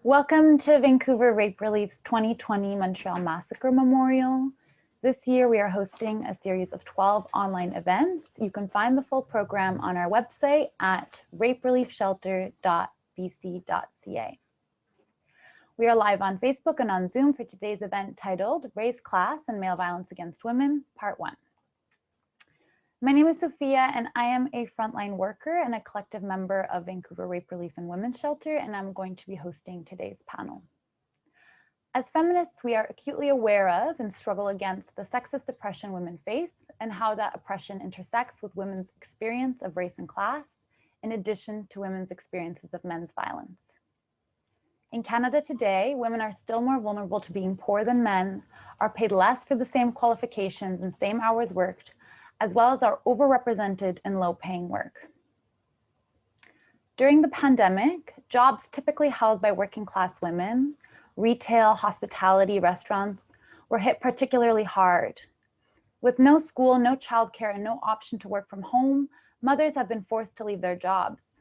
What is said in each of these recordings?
Welcome to Vancouver Rape Relief's 2020 Montreal Massacre Memorial. This year we are hosting a series of 12 online events. You can find the full program on our website at rapereliefshelter.bc.ca. We are live on Facebook and on Zoom for today's event titled Race, Class, and Male Violence Against Women, Part 1. My name is Sophia, and I am a frontline worker and a collective member of Vancouver Rape Relief and Women's Shelter, and I'm going to be hosting today's panel. As feminists, we are acutely aware of and struggle against the sexist oppression women face and how that oppression intersects with women's experience of race and class, in addition to women's experiences of men's violence. In Canada today, women are still more vulnerable to being poor than men, are paid less for the same qualifications and same hours worked, as well as are overrepresented in low-paying work. During the pandemic, jobs typically held by working-class women, retail, hospitality, restaurants, were hit particularly hard. With no school, no childcare, and no option to work from home, mothers have been forced to leave their jobs.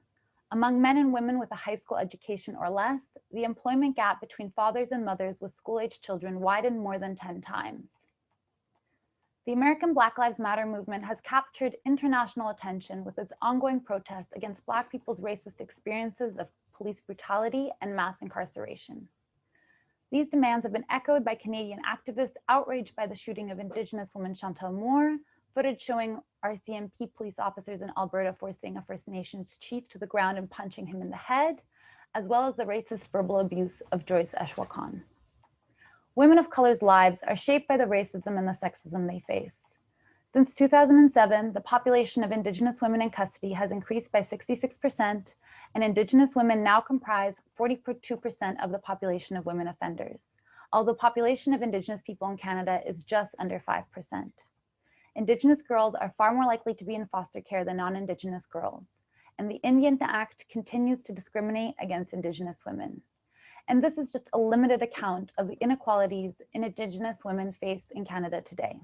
Among men and women with a high school education or less, the employment gap between fathers and mothers with school-age children widened more than 10 times. The American Black Lives Matter movement has captured international attention with its ongoing protests against Black people's racist experiences of police brutality and mass incarceration. These demands have been echoed by Canadian activists outraged by the shooting of Indigenous woman Chantal Moore, footage showing RCMP police officers in Alberta forcing a First Nations chief to the ground and punching him in the head, as well as the racist verbal abuse of Joyce Eshwakan. Women of color's lives are shaped by the racism and the sexism they face. Since 2007, the population of Indigenous women in custody has increased by 66%, and Indigenous women now comprise 42% of the population of women offenders, although the population of Indigenous people in Canada is just under 5%. Indigenous girls are far more likely to be in foster care than non-Indigenous girls, and the Indian Act continues to discriminate against Indigenous women. And this is just a limited account of the inequalities Indigenous women face in Canada today.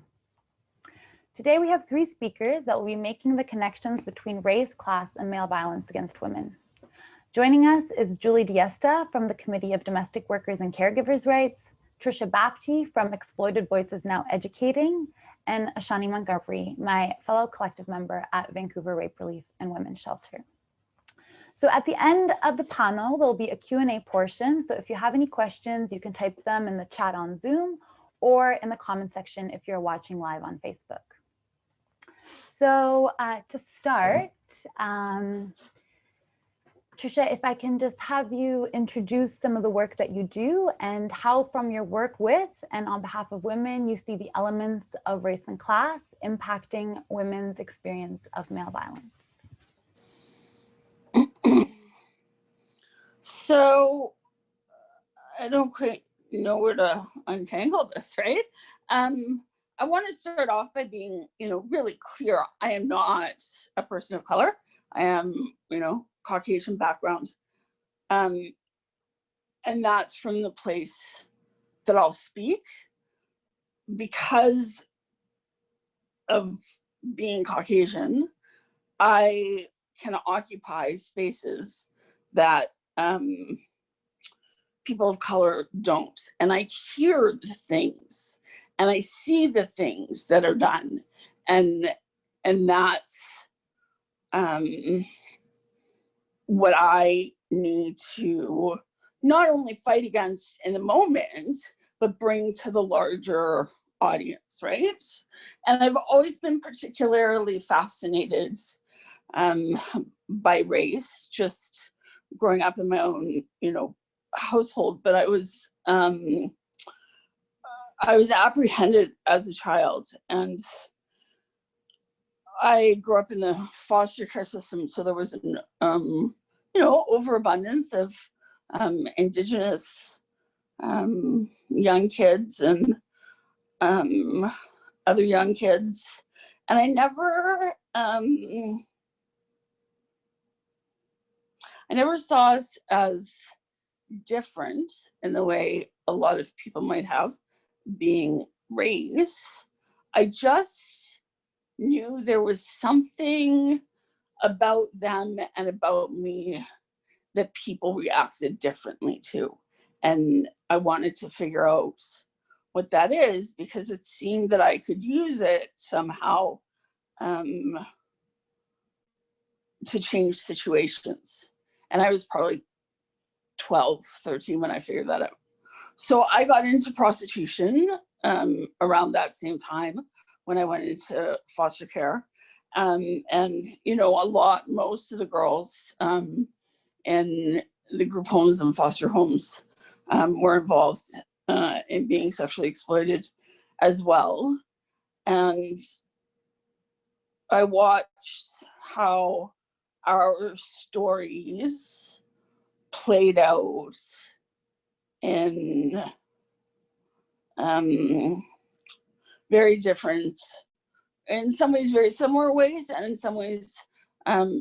Today we have three speakers that will be making the connections between race, class, and male violence against women. Joining us is Julie Guesta from the Committee of Domestic Workers and Caregivers' Rights, Trisha Bapti from Exploited Voices Now Educating, and Ashani Montgomery, my fellow collective member at Vancouver Rape Relief and Women's Shelter. So at the end of the panel, there'll be a Q&A portion. So if you have any questions, you can type them in the chat on Zoom or in the comment section if you're watching live on Facebook. So to start, Trisha, if I can just have you introduce some of the work that you do and how from your work with and on behalf of women, you see the elements of race and class impacting women's experience of male violence. So I don't quite know where to untangle this, right? I want to start off by being, really clear. I am not a person of color. I am, Caucasian background. And that's from the place that I'll speak because of being Caucasian. I can occupy spaces that people of color don't. And I hear the things and I see the things that are done. And that's what I need to not only fight against in the moment, but bring to the larger audience, right? And I've always been particularly fascinated by race, just growing up in my own, household. But I was apprehended as a child, and I grew up in the foster care system, so there was an overabundance of Indigenous young kids and other young kids, and I never saw us as different in the way a lot of people might have being race. I just knew there was something about them and about me that people reacted differently to. And I wanted to figure out what that is, because it seemed that I could use it somehow to change situations. And I was probably 12, 13 when I figured that out. So I got into prostitution around that same time when I went into foster care. And, you know, most of the girls in the group homes and foster homes were involved in being sexually exploited as well. And I watched how our stories played out in very different, in some ways very similar ways, and in some ways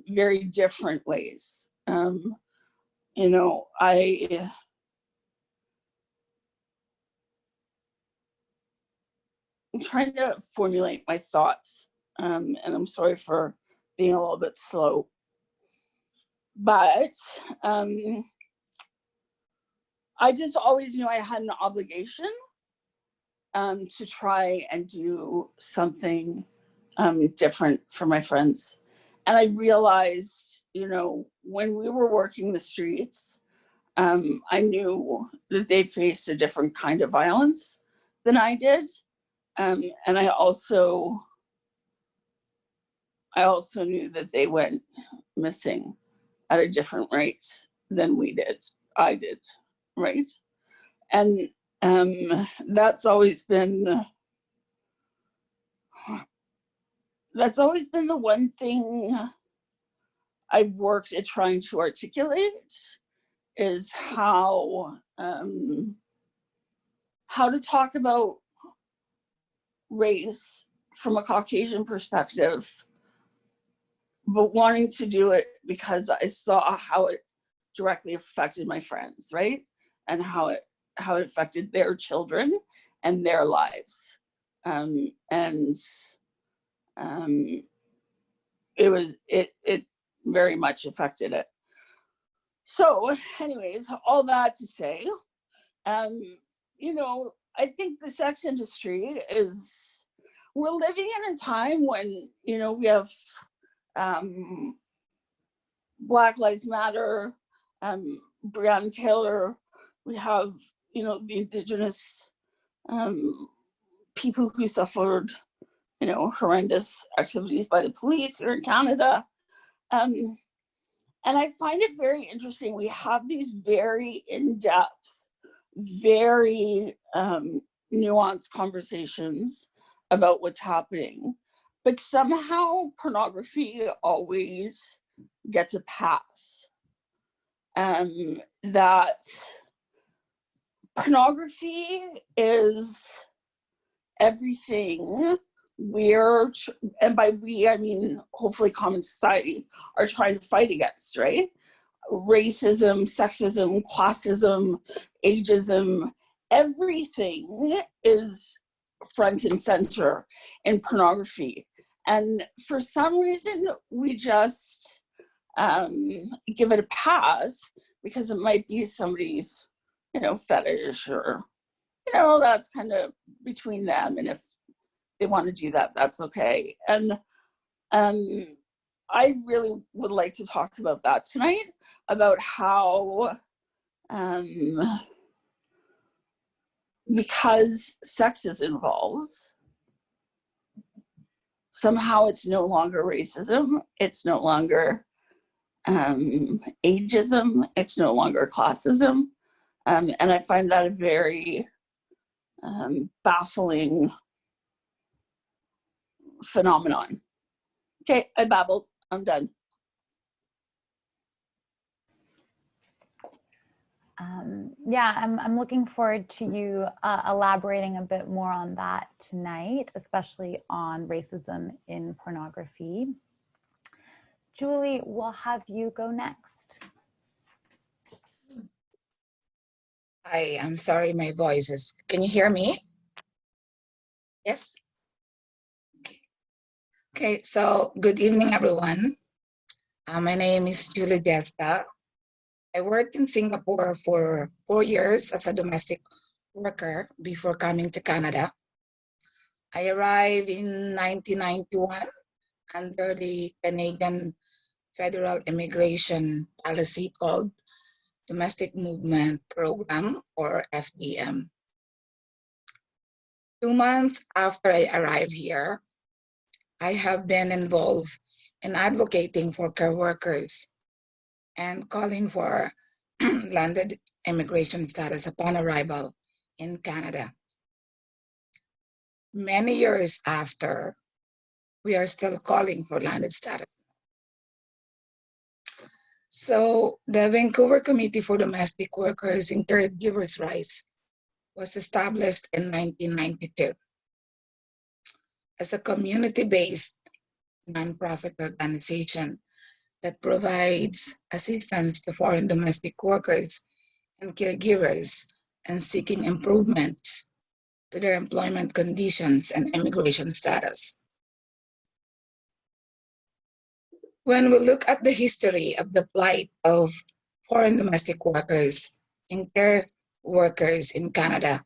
very different ways. You know, I'm trying to formulate my thoughts, and I'm sorry for being a little bit slow, but I just always knew I had an obligation to try and do something different for my friends. And I realized, you know, when we were working the streets, I knew that they faced a different kind of violence than I did. And I also knew that they went missing at a different rate than I did, right? And that's always been the one thing I've worked at trying to articulate, is how to talk about race from a Caucasian perspective, but wanting to do it because I saw how it directly affected my friends, right? And how it affected their children and their lives. It very much affected it. So anyways, all that to say, you know, I think the sex industry we're living in a time when, you know, we have Black Lives Matter, Breonna Taylor, we have, you know, the Indigenous people who suffered, you know, horrendous activities by the police here in Canada. And I find it very interesting. We have these very in-depth, very nuanced conversations about what's happening, but somehow pornography always gets a pass. That pornography is everything and by we, I mean, hopefully common society, are trying to fight against, right? Racism, sexism, classism, ageism, everything is front and center in pornography. And for some reason, we just give it a pass because it might be somebody's, you know, fetish, or, you know, that's kind of between them. And if they want to do that, that's okay. And I really would like to talk about that tonight, about how because sex is involved, somehow it's no longer racism, it's no longer ageism, it's no longer classism. And I find that a very baffling phenomenon. Okay, I babbled, I'm done. Yeah, I'm looking forward to you elaborating a bit more on that tonight, especially on racism in pornography. Julie, we'll have you go next. Hi, I'm sorry, my voice is, can you hear me? Yes? Okay, so good evening, everyone. My name is Julie Guesta, I worked in Singapore for 4 years as a domestic worker before coming to Canada. I arrived in 1991 under the Canadian Federal Immigration Policy called Domestic Movement Program, or FDM. 2 months after I arrived here, I have been involved in advocating for care workers and calling for landed immigration status upon arrival in Canada. Many years after, we are still calling for landed status. So the Vancouver Committee for Domestic Workers and Caregivers' Rights was established in 1992 as a community-based nonprofit organization that provides assistance to foreign domestic workers and caregivers and seeking improvements to their employment conditions and immigration status. When we look at the history of the plight of foreign domestic workers and care workers in Canada,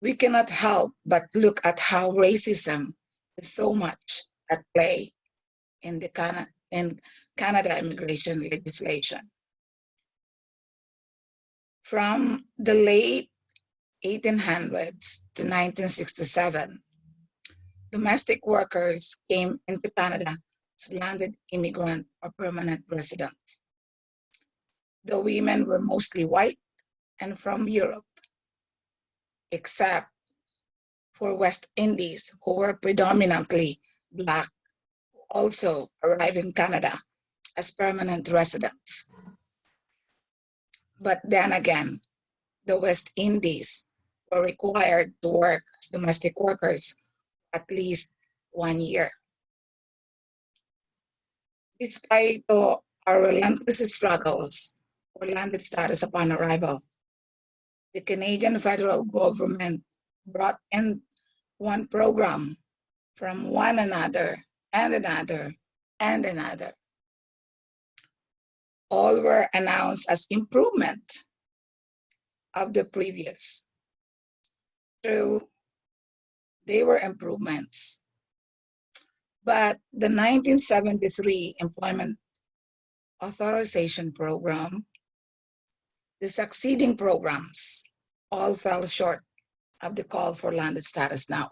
we cannot help but look at how racism is so much at play in the Canada immigration legislation. From the late 1800s to 1967, domestic workers came into Canada as landed immigrant or permanent residents. The women were mostly white and from Europe, except for West Indies, who were predominantly Black, who also arrived in Canada as permanent residents. But then again, the West Indies were required to work as domestic workers at least 1 year. Despite our relentless struggles for landed status upon arrival, the Canadian federal government brought in one program from one another and another and another. All were announced as improvement of the previous. True, they were improvements. But the 1973 Employment Authorization Program, the succeeding programs, all fell short of the call for landed status now.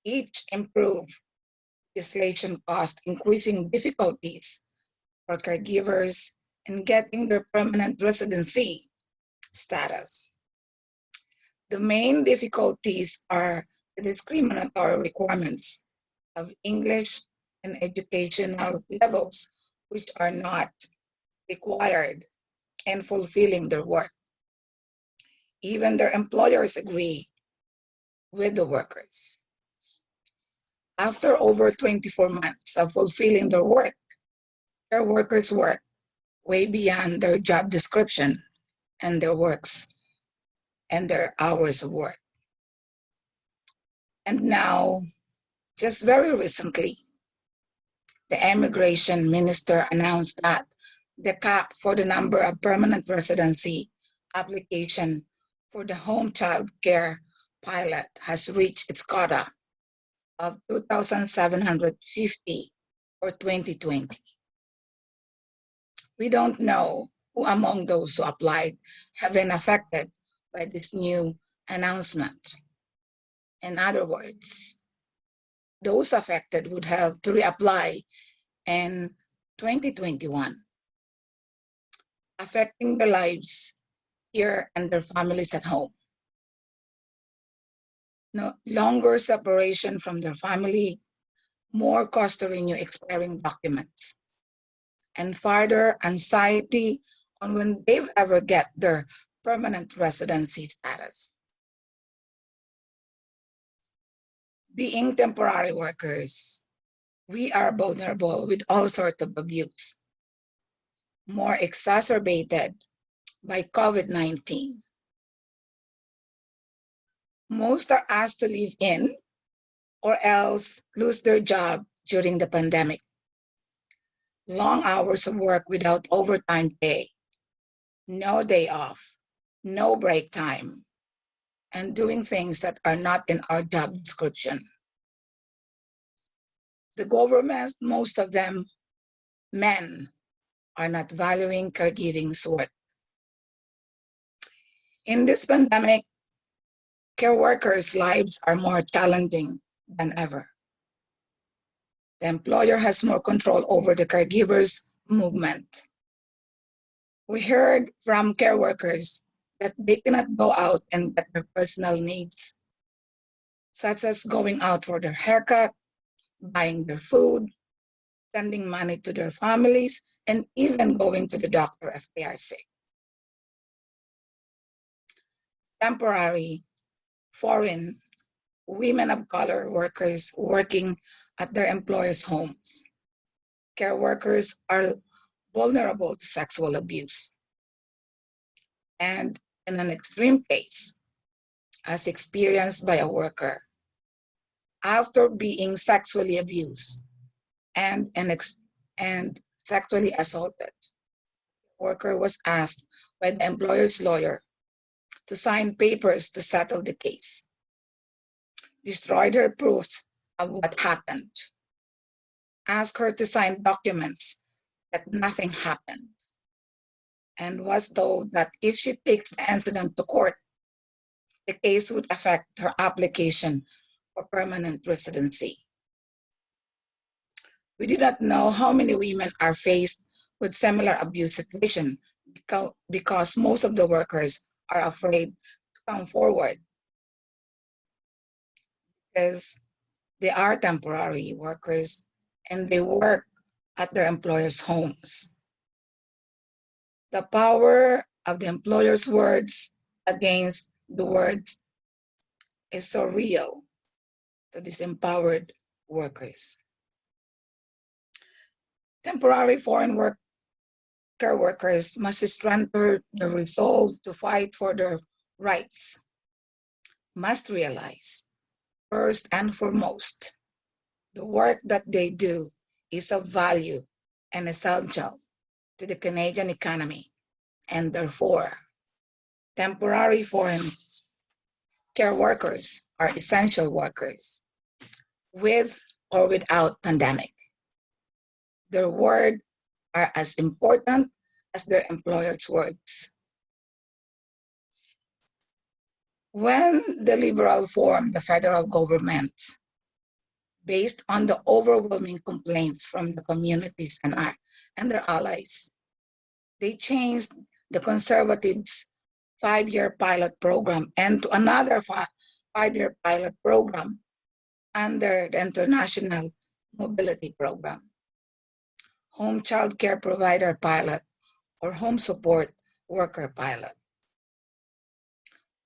Each improved legislation caused increasing difficulties for caregivers in getting their permanent residency status. The main difficulties are the discriminatory requirements of English and educational levels, which are not required in fulfilling their work. Even their employers agree with the workers. After over 24 months of fulfilling their work, their workers work way beyond their job description and their works and their hours of work. And now, just very recently, the immigration minister announced that the cap for the number of permanent residency application for the home child care pilot has reached its quota of 2,750 for 2020. We don't know who among those who applied have been affected by this new announcement. In other words, those affected would have to reapply in 2021, affecting their lives here and their families at home. No longer separation from their family, more cost to renew expiring documents, and further anxiety on when they ever get their permanent residency status. Being temporary workers, we are vulnerable with all sorts of abuse, more exacerbated by COVID-19. Most are asked to live in or else lose their job during the pandemic. long hours of work without overtime pay, no day off, no break time, and doing things that are not in our job description. The government, most of them men, are not valuing caregiving's work. In this pandemic, care workers' lives are more challenging than ever. The employer has more control over the caregivers' movement. We heard from care workers that they cannot go out and get their personal needs, such as going out for their haircut, buying their food, sending money to their families, and even going to the doctor if they are sick. Temporary, foreign, women of color workers working at their employers' homes. Care workers are vulnerable to sexual abuse. And in an extreme case, as experienced by a worker, after being sexually abused and sexually assaulted, the worker was asked by the employer's lawyer to sign papers to settle the case, destroyed her proofs of what happened, asked her to sign documents that nothing happened, and was told that if she takes the incident to court, the case would affect her application for permanent residency. We did not know how many women are faced with similar abuse situation because most of the workers are afraid to come forward because they are temporary workers and they work at their employers' homes. The power of the employer's words against the words is so real to these empowered workers. Temporary foreign care workers must strengthen their resolve to fight for their rights, must realize, first and foremost, the work that they do is of value and essential to the Canadian economy, and therefore, temporary foreign care workers are essential workers, with or without pandemic. Their words are as important as their employer's words. When the Liberal formed the federal government, based on the overwhelming complaints from the communities and their allies, they changed the Conservatives' 5-year pilot program and to another 5-year pilot program under the International Mobility Program, Home Child Care Provider Pilot, or Home Support Worker Pilot.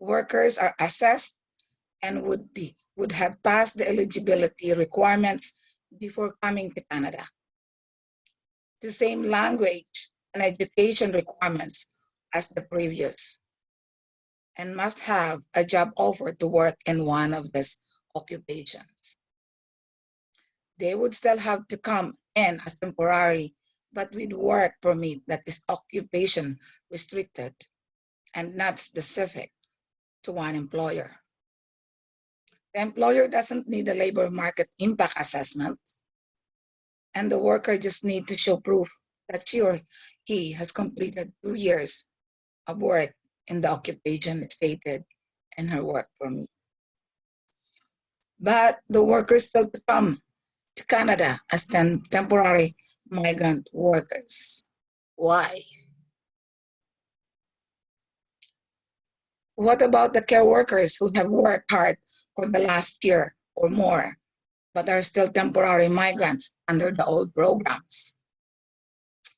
Workers are assessed and would have passed the eligibility requirements before coming to Canada. The same language and education requirements as the previous, and must have a job offer to work in one of these occupations. They would still have to come in as temporary, but with work permit that is occupation restricted and not specific to one employer. The employer doesn't need a labor market impact assessment, and the worker just needs to show proof that she or he has completed 2 years of work in the occupation stated in her work permit. But the workers still to come to Canada as temporary migrant workers. Why? What about the care workers who have worked hard for the last year or more, but are still temporary migrants under the old programs?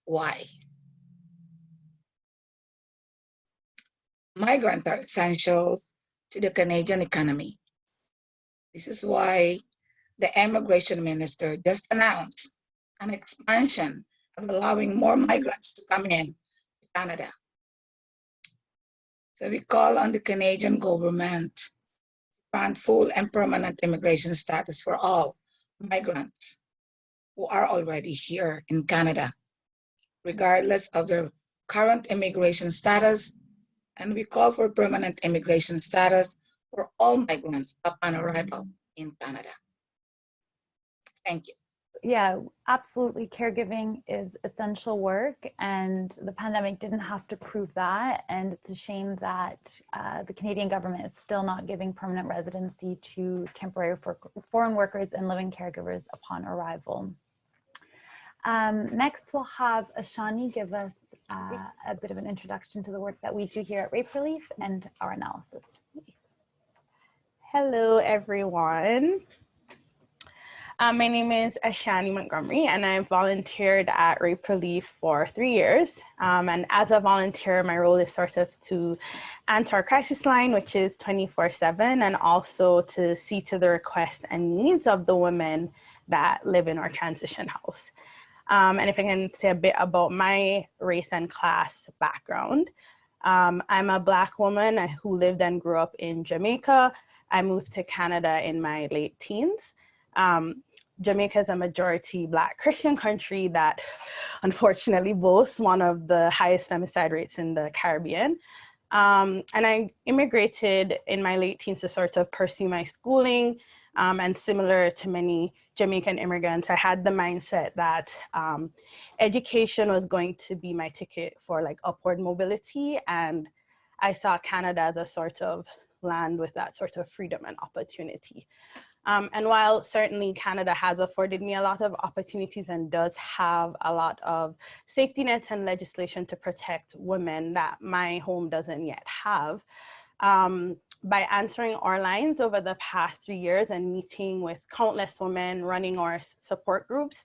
Why? Migrants are essential to the Canadian economy. This is why the immigration minister just announced an expansion of allowing more migrants to come in to Canada. So we call on the Canadian government to grant full and permanent immigration status for all migrants who are already here in Canada, regardless of their current immigration status, and we call for permanent immigration status for all migrants upon arrival in Canada. Thank you. Yeah, absolutely. Caregiving is essential work, and the pandemic didn't have to prove that. And it's a shame that the Canadian government is still not giving permanent residency to temporary foreign workers and living caregivers upon arrival. Next, we'll have Ashani give us a bit of an introduction to the work that we do here at Rape Relief and our analysis. Hello, everyone. My name is Ashani Montgomery, and I've volunteered at Rape Relief for 3 years. And as a volunteer, my role is sort of to answer our crisis line, which is 24/7, and also to see to the requests and needs of the women that live in our transition house. And if I can say a bit about my race and class background, I'm a Black woman who lived and grew up in Jamaica. I moved to Canada in my late teens. Jamaica is a majority Black Christian country that unfortunately boasts one of the highest femicide rates in the Caribbean. And I immigrated in my late teens to sort of pursue my schooling. And similar to many Jamaican immigrants, I had the mindset that education was going to be my ticket for like upward mobility. And I saw Canada as a sort of land with that sort of freedom and opportunity. And while certainly Canada has afforded me a lot of opportunities and does have a lot of safety nets and legislation to protect women that my home doesn't yet have, by answering our lines over the past 3 years and meeting with countless women running our support groups,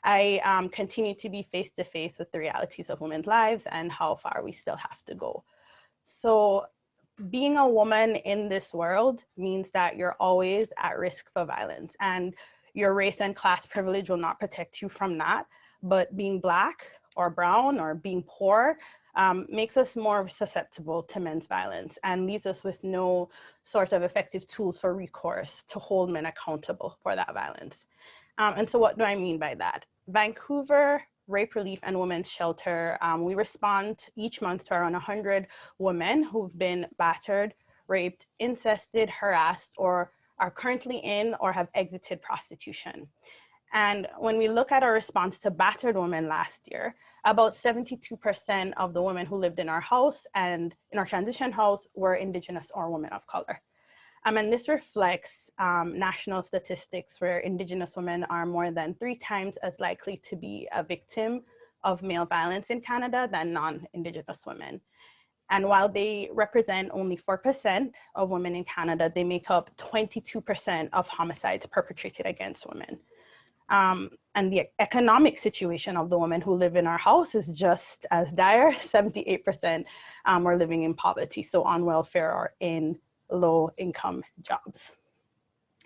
I continue to be face to face with the realities of women's lives and how far we still have to go. So being a woman in this world means that you're always at risk for violence, and your race and class privilege will not protect you from that. But being Black or brown or being poor makes us more susceptible to men's violence and leaves us with no sort of effective tools for recourse to hold men accountable for that violence. And so what do I mean by that? Vancouver Rape Relief and Women's Shelter, we respond each month to around 100 women who've been battered, raped, incested, harassed, or are currently in or have exited prostitution. And when we look at our response to battered women last year, about 72% of the women who lived in our house and in our transition house were Indigenous or women of color. And this reflects national statistics where Indigenous women are more than 3 times as likely to be a victim of male violence in Canada than non-Indigenous women. And while they represent only 4% of women in Canada, they make up 22% of homicides perpetrated against women. And the economic situation of the women who live in our house is just as dire. 78% are living in poverty, so on welfare or in low income jobs.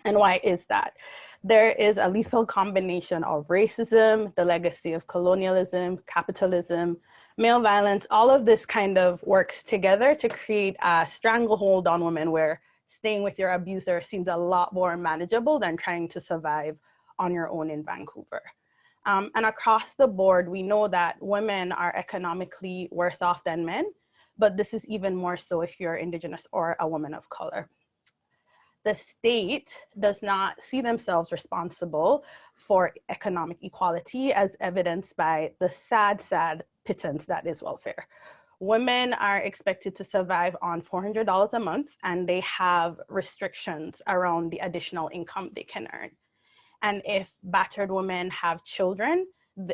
And why is that? There is a lethal combination of racism, the legacy of colonialism, capitalism, male violence. All of this kind of works together to create a stranglehold on women where staying with your abuser seems a lot more manageable than trying to survive on your own in Vancouver. And across the board, we know that women are economically worse off than men, but this is even more so if you're Indigenous or a woman of color. The state does not see themselves responsible for economic equality, as evidenced by the sad pittance that is welfare. Women are expected to survive on $400 a month, and they have restrictions around the additional income they can earn. And if battered women have children,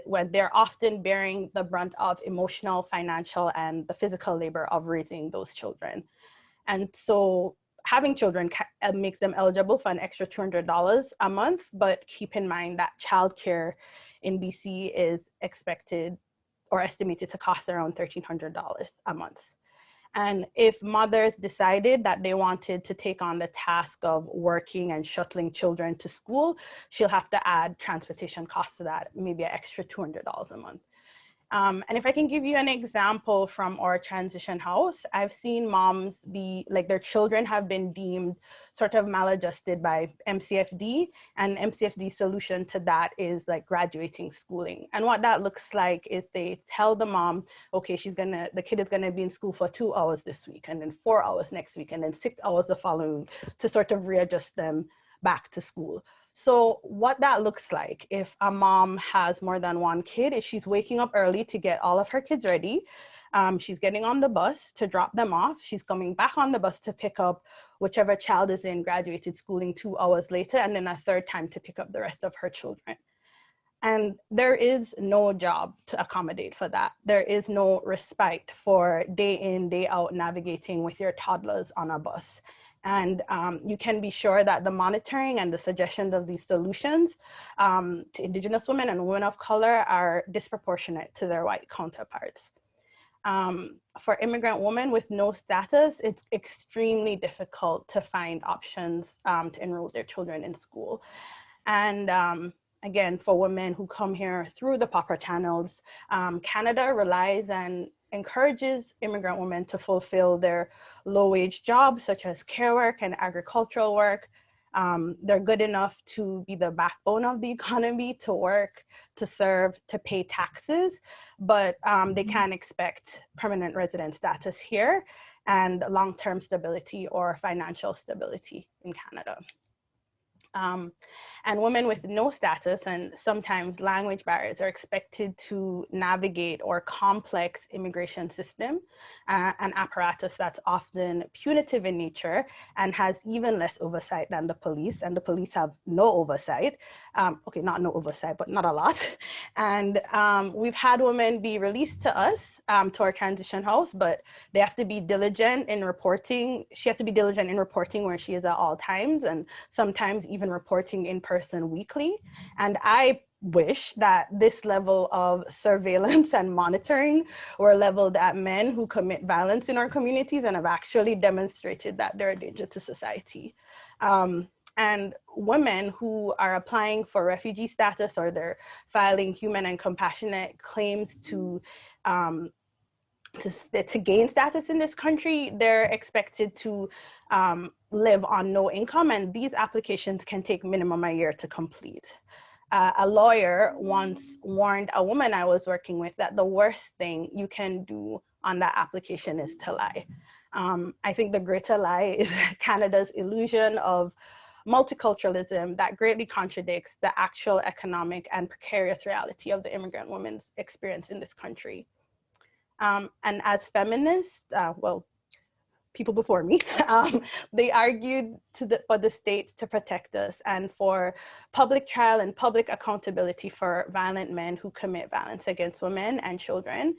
when they're often bearing the brunt of emotional, financial, and the physical labor of raising those children. And so having children makes them eligible for an extra $200 a month, but keep in mind that childcare in BC is expected or estimated to cost around $1,300 a month. And if mothers decided that they wanted to take on the task of working and shuttling children to school, she'll have to add transportation costs to that, maybe an extra $200 a month. And if I can give you an example from our transition house, I've seen moms be like their children have been deemed sort of maladjusted by MCFD, and MCFD's solution to that is like graduating schooling. And what that looks like is they tell the mom, okay, the kid is gonna be in school for 2 hours this week, and then 4 hours next week, and then 6 hours the following week, to sort of readjust them back to school. So what that looks like if a mom has more than one kid is she's waking up early to get all of her kids ready. She's getting on the bus to drop them off. She's coming back on the bus to pick up whichever child is in graduated schooling 2 hours later, and then a third time to pick up the rest of her children. And there is no job to accommodate for that. There is no respite for day in, day out navigating with your toddlers on a bus. And you can be sure that the monitoring and the suggestions of these solutions to Indigenous women and women of color are disproportionate to their white counterparts. For immigrant women with no status, it's extremely difficult to find options to enroll their children in school. And again, for women who come here through the proper channels, Canada relies and encourages immigrant women to fulfill their low-wage jobs, such as care work and agricultural work. They're good enough to be the backbone of the economy, to work, to serve, to pay taxes, but they can't expect permanent resident status here and long-term stability or financial stability in Canada. And women with no status and sometimes language barriers are expected to navigate our complex immigration system, an apparatus that's often punitive in nature and has even less oversight than the police, and the police have no oversight. Okay, not no oversight, but not a lot. And we've had women be released to us, to our transition house, but they have to be diligent in reporting. She has to be diligent in reporting where she is at all times, and sometimes even reporting in person weekly. And I wish that this level of surveillance and monitoring were leveled at men who commit violence in our communities and have actually demonstrated that they're a danger to society. And women who are applying for refugee status or they're filing human and compassionate claims to gain status in this country, they're expected to live on no income, and these applications can take minimum a year to complete. A lawyer once warned a woman I was working with that the worst thing you can do on that application is to lie. I think the greater lie is Canada's illusion of multiculturalism that greatly contradicts the actual economic and precarious reality of the immigrant woman's experience in this country. And as feminists, well, people before me, they argued for the state to protect us and for public trial and public accountability for violent men who commit violence against women and children.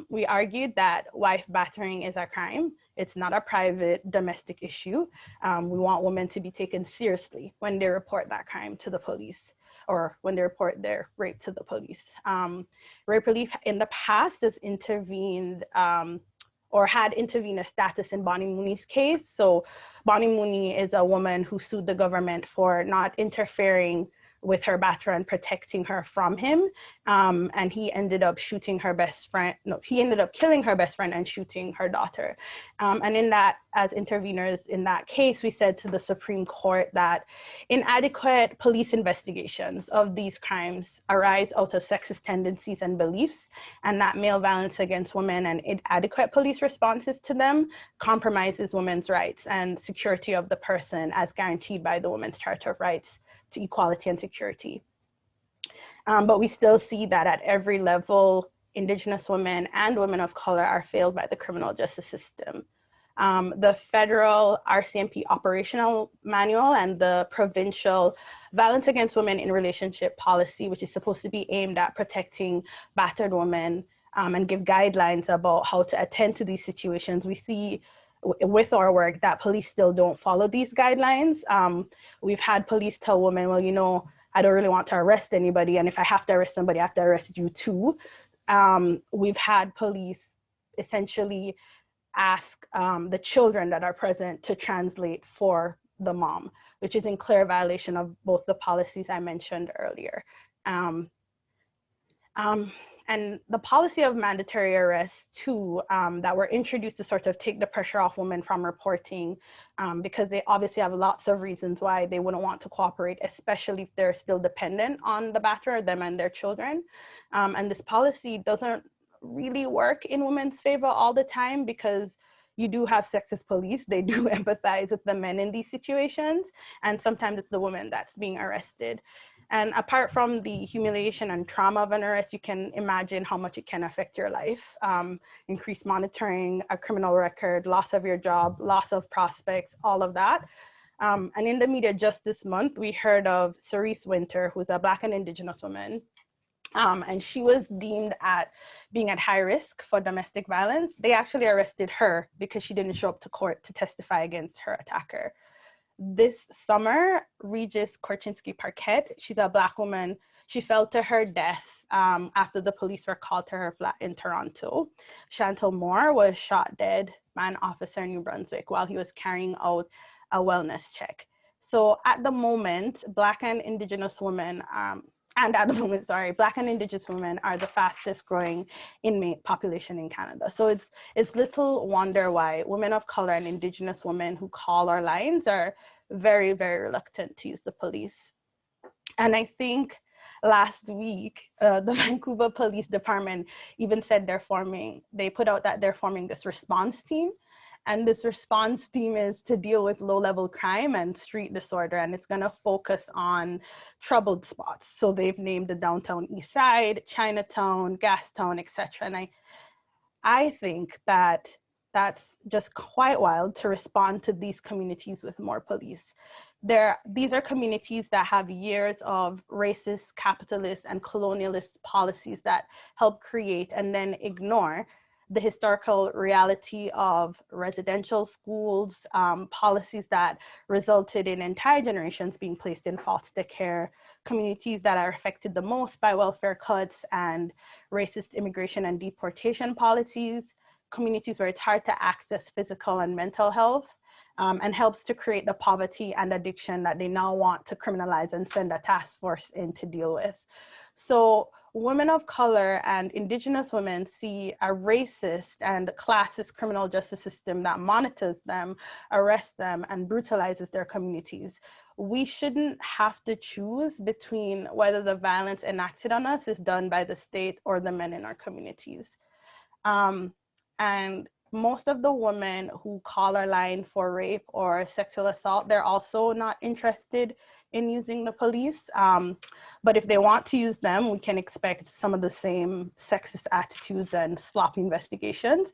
We argued that wife battering is a crime. It's not a private domestic issue. We want women to be taken seriously when they report that crime to the police, or when they report their rape to the police. Rape Relief in the past has intervened or had intervenor status in Bonnie Mooney's case. So Bonnie Mooney is a woman who sued the government for not interfering with her batterer and protecting her from him. And he ended up shooting her best friend. No, he ended up killing her best friend and shooting her daughter. And in that, as interveners in that case, we said to the Supreme Court that inadequate police investigations of these crimes arise out of sexist tendencies and beliefs, and that male violence against women and inadequate police responses to them compromises women's rights and security of the person as guaranteed by the Women's Charter of Rights to Equality and Security. But we still see that at every level, Indigenous women and women of color are failed by the criminal justice system. The federal RCMP operational manual and the provincial violence against women in relationship policy, which is supposed to be aimed at protecting battered women and give guidelines about how to attend to these situations, we see with our work that police still don't follow these guidelines. We've had police tell women, well, you know, I don't really want to arrest anybody, and if I have to arrest somebody, I have to arrest you too. We've had police essentially ask the children that are present to translate for the mom, which is in clear violation of both the policies I mentioned earlier. And the policy of mandatory arrests too, that were introduced to sort of take the pressure off women from reporting, because they obviously have lots of reasons why they wouldn't want to cooperate, especially if they're still dependent on the batterer, them and their children. And this policy doesn't really work in women's favor all the time, because you do have sexist police. They do empathize with the men in these situations, and sometimes it's the woman that's being arrested. And apart from the humiliation and trauma of an arrest, you can imagine how much it can affect your life. Increased monitoring, a criminal record, loss of your job, loss of prospects, all of that. And in the media just this month, we heard of Cerise Winter, who's a Black and Indigenous woman. And she was deemed at being at high risk for domestic violence. They actually arrested her because she didn't show up to court to testify against her attacker. This summer, Regis Korchinski-Parquet, she's a Black woman, she fell to her death after the police were called to her flat in Toronto. Chantal Moore was shot dead by an officer in New Brunswick while he was carrying out a wellness check. So at the moment, Black and Indigenous women, Black and Indigenous women are the fastest growing inmate population in Canada. So it's little wonder why women of color and Indigenous women who call our lines are very, very reluctant to use the police. And I think last week, the Vancouver Police Department even said they put out that they're forming this response team. And this response team is to deal with low-level crime and street disorder, and it's going to focus on troubled spots. So they've named the downtown East Side, Chinatown, Gastown, etc. And I think that that's just quite wild to respond to these communities with more police. These are communities that have years of racist, capitalist, and colonialist policies that help create and then ignore the historical reality of residential schools, policies that resulted in entire generations being placed in foster care, communities that are affected the most by welfare cuts and racist immigration and deportation policies, communities where it's hard to access physical and mental health, and helps to create the poverty and addiction that they now want to criminalize and send a task force in to deal with. So women of color and Indigenous women see a racist and classist criminal justice system that monitors them, arrests them, and brutalizes their communities. We shouldn't have to choose between whether the violence enacted on us is done by the state or the men in our communities. And most of the women who call our line for rape or sexual assault, they're also not interested in using the police. But if they want to use them, we can expect some of the same sexist attitudes and sloppy investigations.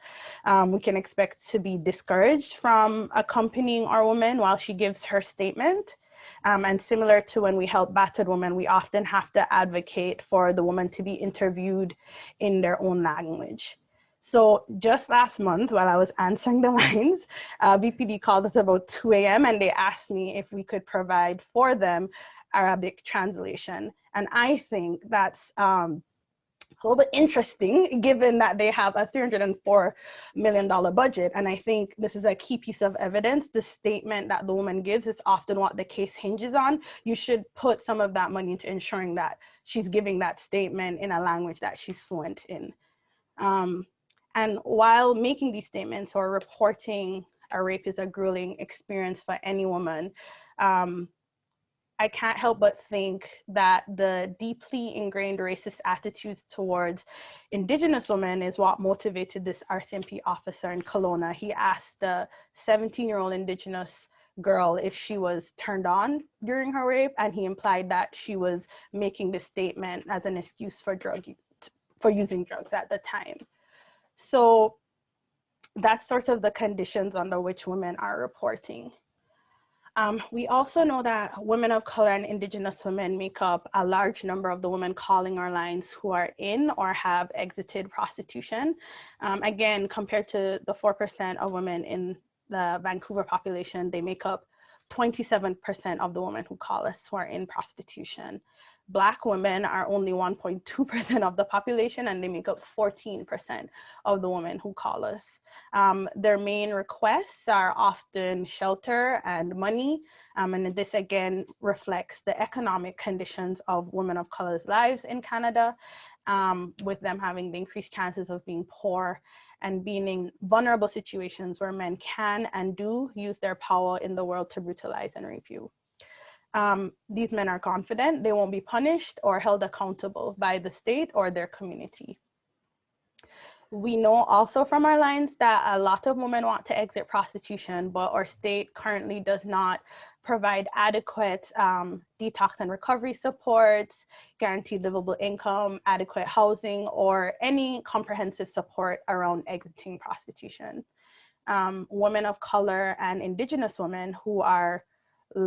We can expect to be discouraged from accompanying our woman while she gives her statement. And similar to when we help battered women, we often have to advocate for the woman to be interviewed in their own language. So just last month, while I was answering the lines, VPD called us about 2 a.m. and they asked me if we could provide for them Arabic translation. And I think that's a little bit interesting, given that they have a $304 million budget. And I think this is a key piece of evidence. The statement that the woman gives is often what the case hinges on. You should put some of that money into ensuring that she's giving that statement in a language that she's fluent in. And while making these statements or reporting a rape is a grueling experience for any woman, I can't help but think that the deeply ingrained racist attitudes towards Indigenous women is what motivated this RCMP officer in Kelowna. He asked the 17-year-old Indigenous girl if she was turned on during her rape, and he implied that she was making this statement as an excuse for using drugs at the time. So that's sort of the conditions under which women are reporting. We also know that women of color and Indigenous women make up a large number of the women calling our lines who are in or have exited prostitution. Again, compared to the 4% of women in the Vancouver population, they make up 27% of the women who call us who are in prostitution. Black women are only 1.2% of the population, and they make up 14% of the women who call us. Their main requests are often shelter and money, and this again reflects the economic conditions of women of color's lives in Canada. with them having the increased chances of being poor and being in vulnerable situations where men can and do use their power in the world to brutalize and rape you. These men are confident they won't be punished or held accountable by the state or their community. We know also from our lines that a lot of women want to exit prostitution, but our state currently does not provide adequate detox and recovery supports, guaranteed livable income, adequate housing, or any comprehensive support around exiting prostitution. Women of color and Indigenous women who are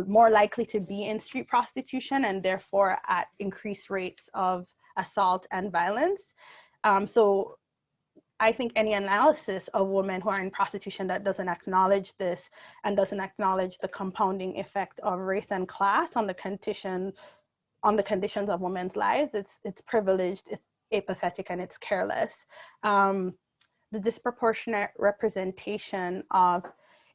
more likely to be in street prostitution and therefore at increased rates of assault and violence. So I think any analysis of women who are in prostitution that doesn't acknowledge this and doesn't acknowledge the compounding effect of race and class on the conditions of women's lives, it's privileged, it's apathetic, and it's careless. The disproportionate representation of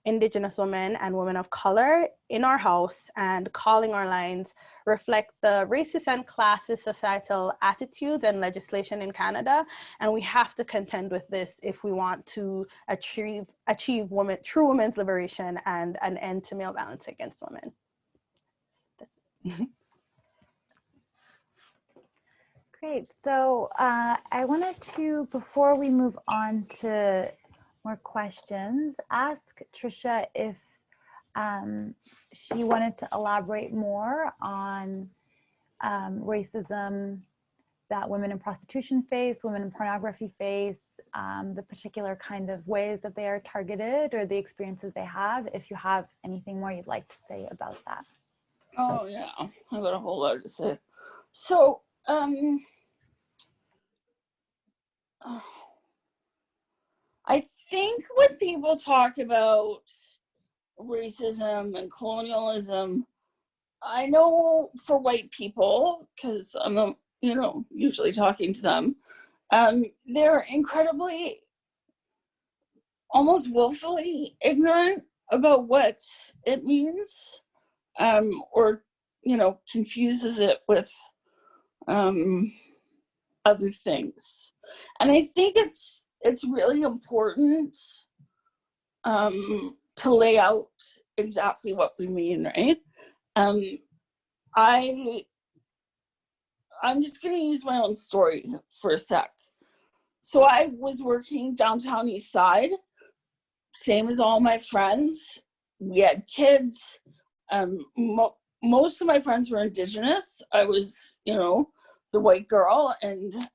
Indigenous women and women of color in our House and calling our lines reflect the racist and classist societal attitudes and legislation in Canada. And we have to contend with this if we want to achieve true women's liberation and an end to male violence against women. Great. So I wanted to, before we move on to more questions, ask Trisha if she wanted to elaborate more on racism that women in prostitution face, women in pornography face, the particular kind of ways that they are targeted or the experiences they have, if you have anything more you'd like to say about that. Oh yeah, I got a whole lot to say. So, I think when people talk about racism and colonialism, I know for white people, because I'm, usually talking to them, they're incredibly, almost willfully ignorant about what it means, or, confuses it with other things. And I think it's really important to lay out exactly what we mean, right? I'm just going to use my own story for a sec. So I was working downtown East Side, same as all my friends. We had kids. Most of my friends were Indigenous. I was, the white girl, and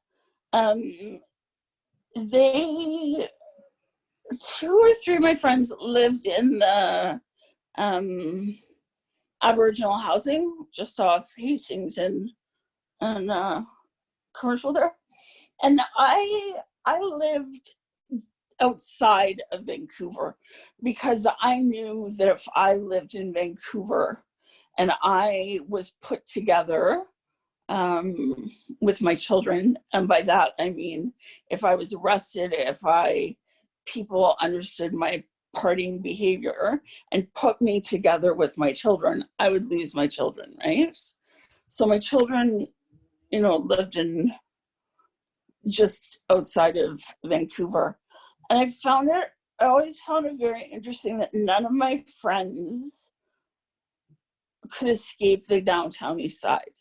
two or three of my friends lived in the Aboriginal housing just off Hastings and Commercial there. And I lived outside of Vancouver because I knew that if I lived in Vancouver and I was put together with my children, and by that I mean if I was arrested, if people understood my partying behavior and put me together with my children, I would lose my children, right? So my children, lived in just outside of Vancouver. And I always found it very interesting that none of my friends could escape the downtown East Side.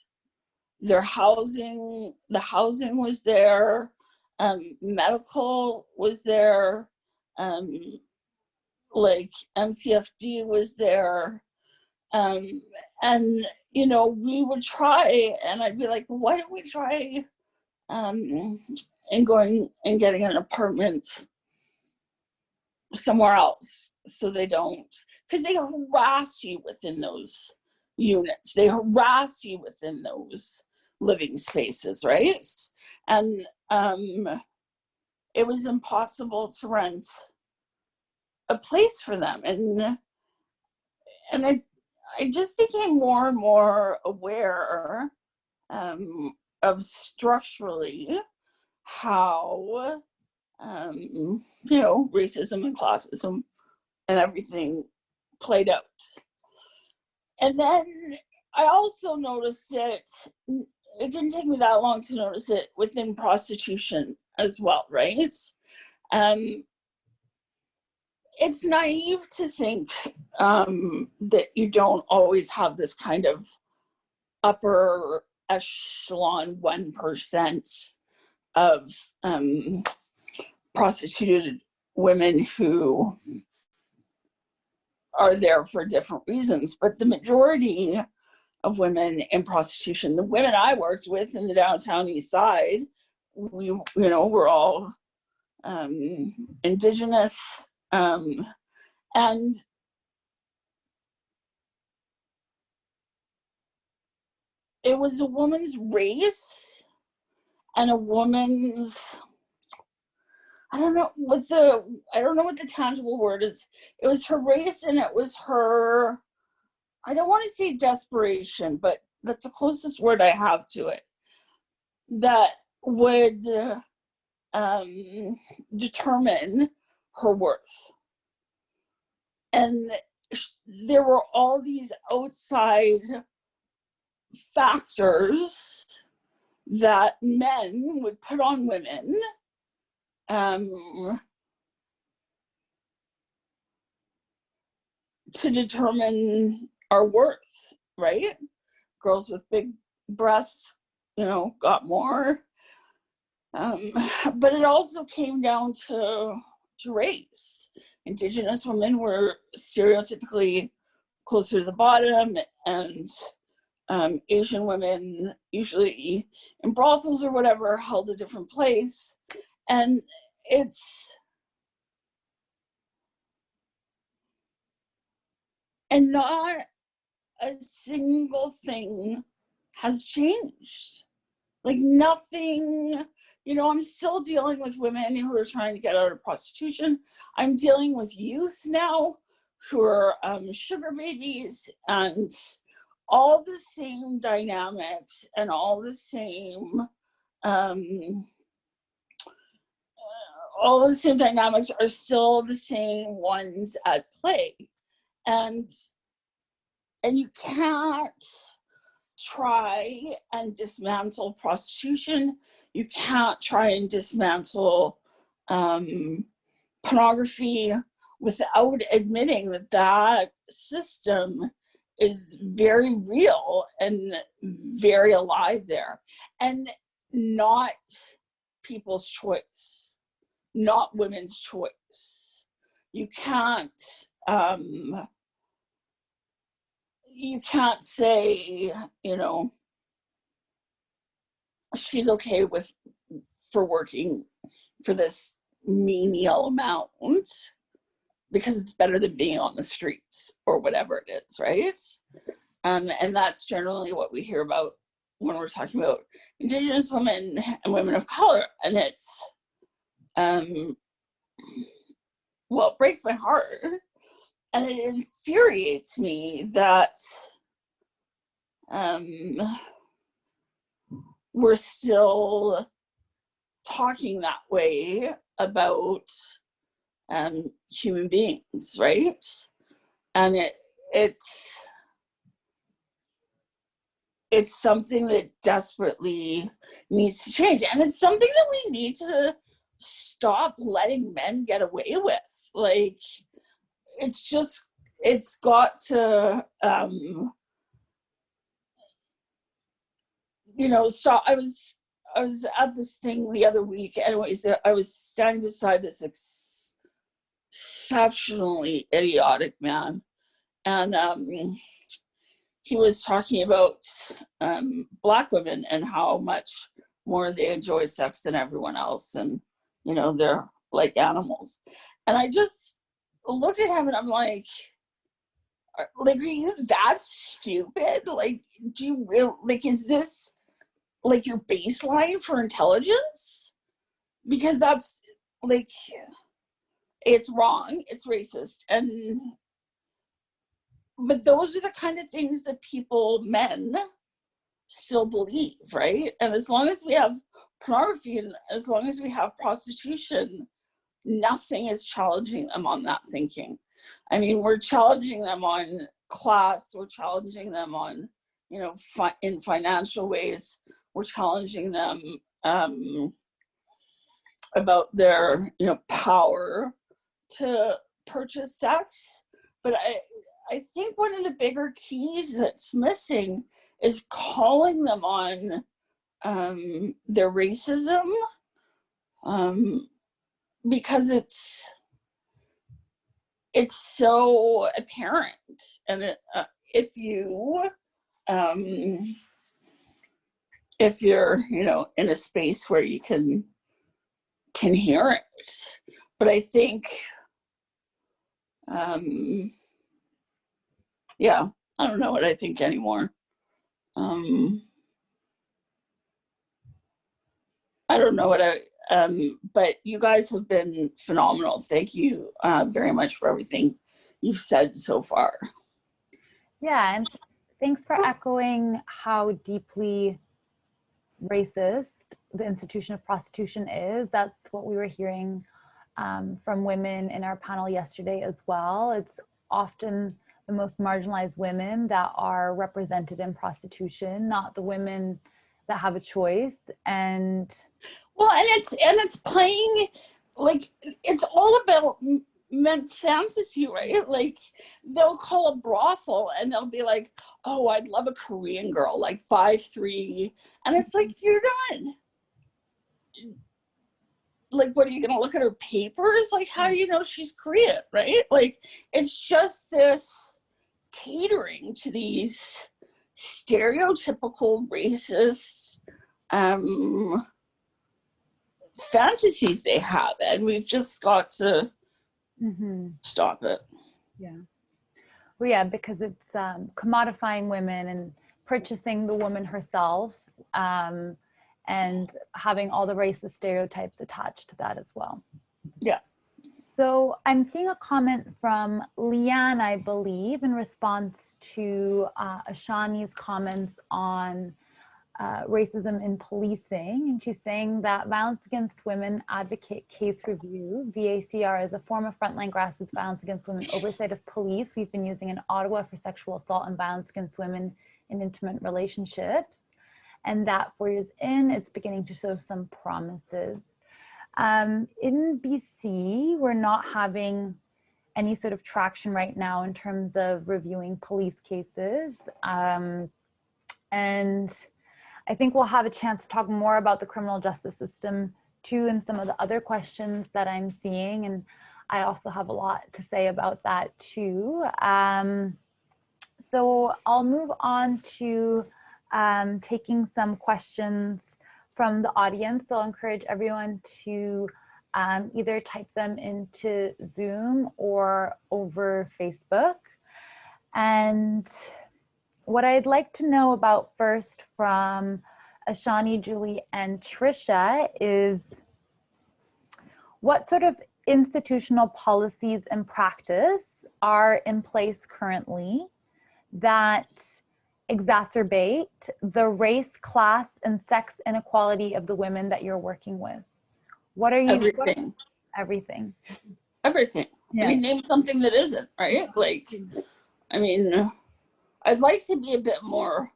The housing was there, medical was there, like MCFD was there, and we would try, and I'd be like, why don't we try and going and getting an apartment somewhere else? So they don't, because they harass you within those units, they harass you within those living spaces, right? And it was impossible to rent a place for them, and I just became more and more aware of structurally how racism and classism and everything played out. And then I also noticed it it didn't take me that long to notice it within prostitution as well, right? It's naive to think that you don't always have this kind of upper echelon 1% of prostituted women who are there for different reasons. But the majority of women in prostitution, the women I worked with in the downtown east side, we're all Indigenous, and it was a woman's race and a woman's, I don't know what the tangible word is. It was her race, and it was her, I don't want to say desperation, but that's the closest word I have to it, that would determine her worth. And there were all these outside factors that men would put on women to determine our worth, right? Girls with big breasts, got more. But it also came down to race. Indigenous women were stereotypically closer to the bottom, and Asian women, usually in brothels or whatever, held a different place. And not a single thing has changed. Like nothing, I'm still dealing with women who are trying to get out of prostitution. I'm dealing with youth now who are sugar babies, and all the same dynamics and all the same dynamics are still the same ones at play. And you can't try and dismantle prostitution. You can't try and dismantle pornography without admitting that system is very real and very alive there, and not people's choice, not women's choice. You can't say, she's okay for working for this menial amount because it's better than being on the streets or whatever it is, right? And that's generally what we hear about when we're talking about Indigenous women and women of color. And it's, it breaks my heart, and it infuriates me that we're still talking that way about human beings, right? And it's something that desperately needs to change, and it's something that we need to stop letting men get away with. Like, it's got to so I was at this thing the other week, anyways. I was standing beside this exceptionally idiotic man, and he was talking about Black women and how much more they enjoy sex than everyone else, and they're like animals. And I just looked at him and I'm like, are you that stupid? Like, do you really, like, is this like your baseline for intelligence? Because that's like, it's wrong, it's racist, but those are the kind of things that men still believe, right? And as long as we have pornography and as long as we have prostitution, nothing is challenging them on that thinking. I mean, we're challenging them on class, we're challenging them on, in financial ways, we're challenging them about their, power to purchase sex. But I think one of the bigger keys that's missing is calling them on their racism, because it's so apparent. And if you're, in a space where you can hear it. But I think, yeah, I don't know what I think anymore. I don't know what but you guys have been phenomenal. Thank you very much for everything you've said so far. Yeah, and thanks for echoing how deeply racist the institution of prostitution is. That's what we were hearing from women in our panel yesterday as well. It's often the most marginalized women that are represented in prostitution, not the women that have a choice. And well, and it's playing, like, it's all about men's fantasy, right? Like, they'll call a brothel and they'll be like, oh, I'd love a Korean girl, like 5'3", and it's like, you're not, like, what are you gonna look at her papers? Like, how do you know she's Korean, right? Like, it's just this catering to these stereotypical racist fantasies they have, and we've just got to stop it. Yeah. Well, yeah, because it's commodifying women and purchasing the woman herself, and having all the racist stereotypes attached to that as well. Yeah. So I'm seeing a comment from Leanne, I believe, in response to Ashani's comments on racism in policing. And she's saying that Violence Against Women Advocate Case Review, VACR, is a form of frontline grassroots violence against women oversight of police we've been using in Ottawa for sexual assault and violence against women in intimate relationships. And that 4 years in, it's beginning to show some promises. In BC, we're not having any sort of traction right now in terms of reviewing police cases. And I think we'll have a chance to talk more about the criminal justice system too, and some of the other questions that I'm seeing. And I also have a lot to say about that too. So I'll move on to taking some questions from the audience. So I'll encourage everyone to either type them into Zoom or over Facebook. And what I'd like to know about first from Ashani, Julie, and Trisha is what sort of institutional policies and practice are in place currently that exacerbate the race, class, and sex inequality of the women that you're working with? What are you Everything. Everything. Everything. Yeah. I mean, name something that isn't, right? Like, I mean, I'd like to be a bit more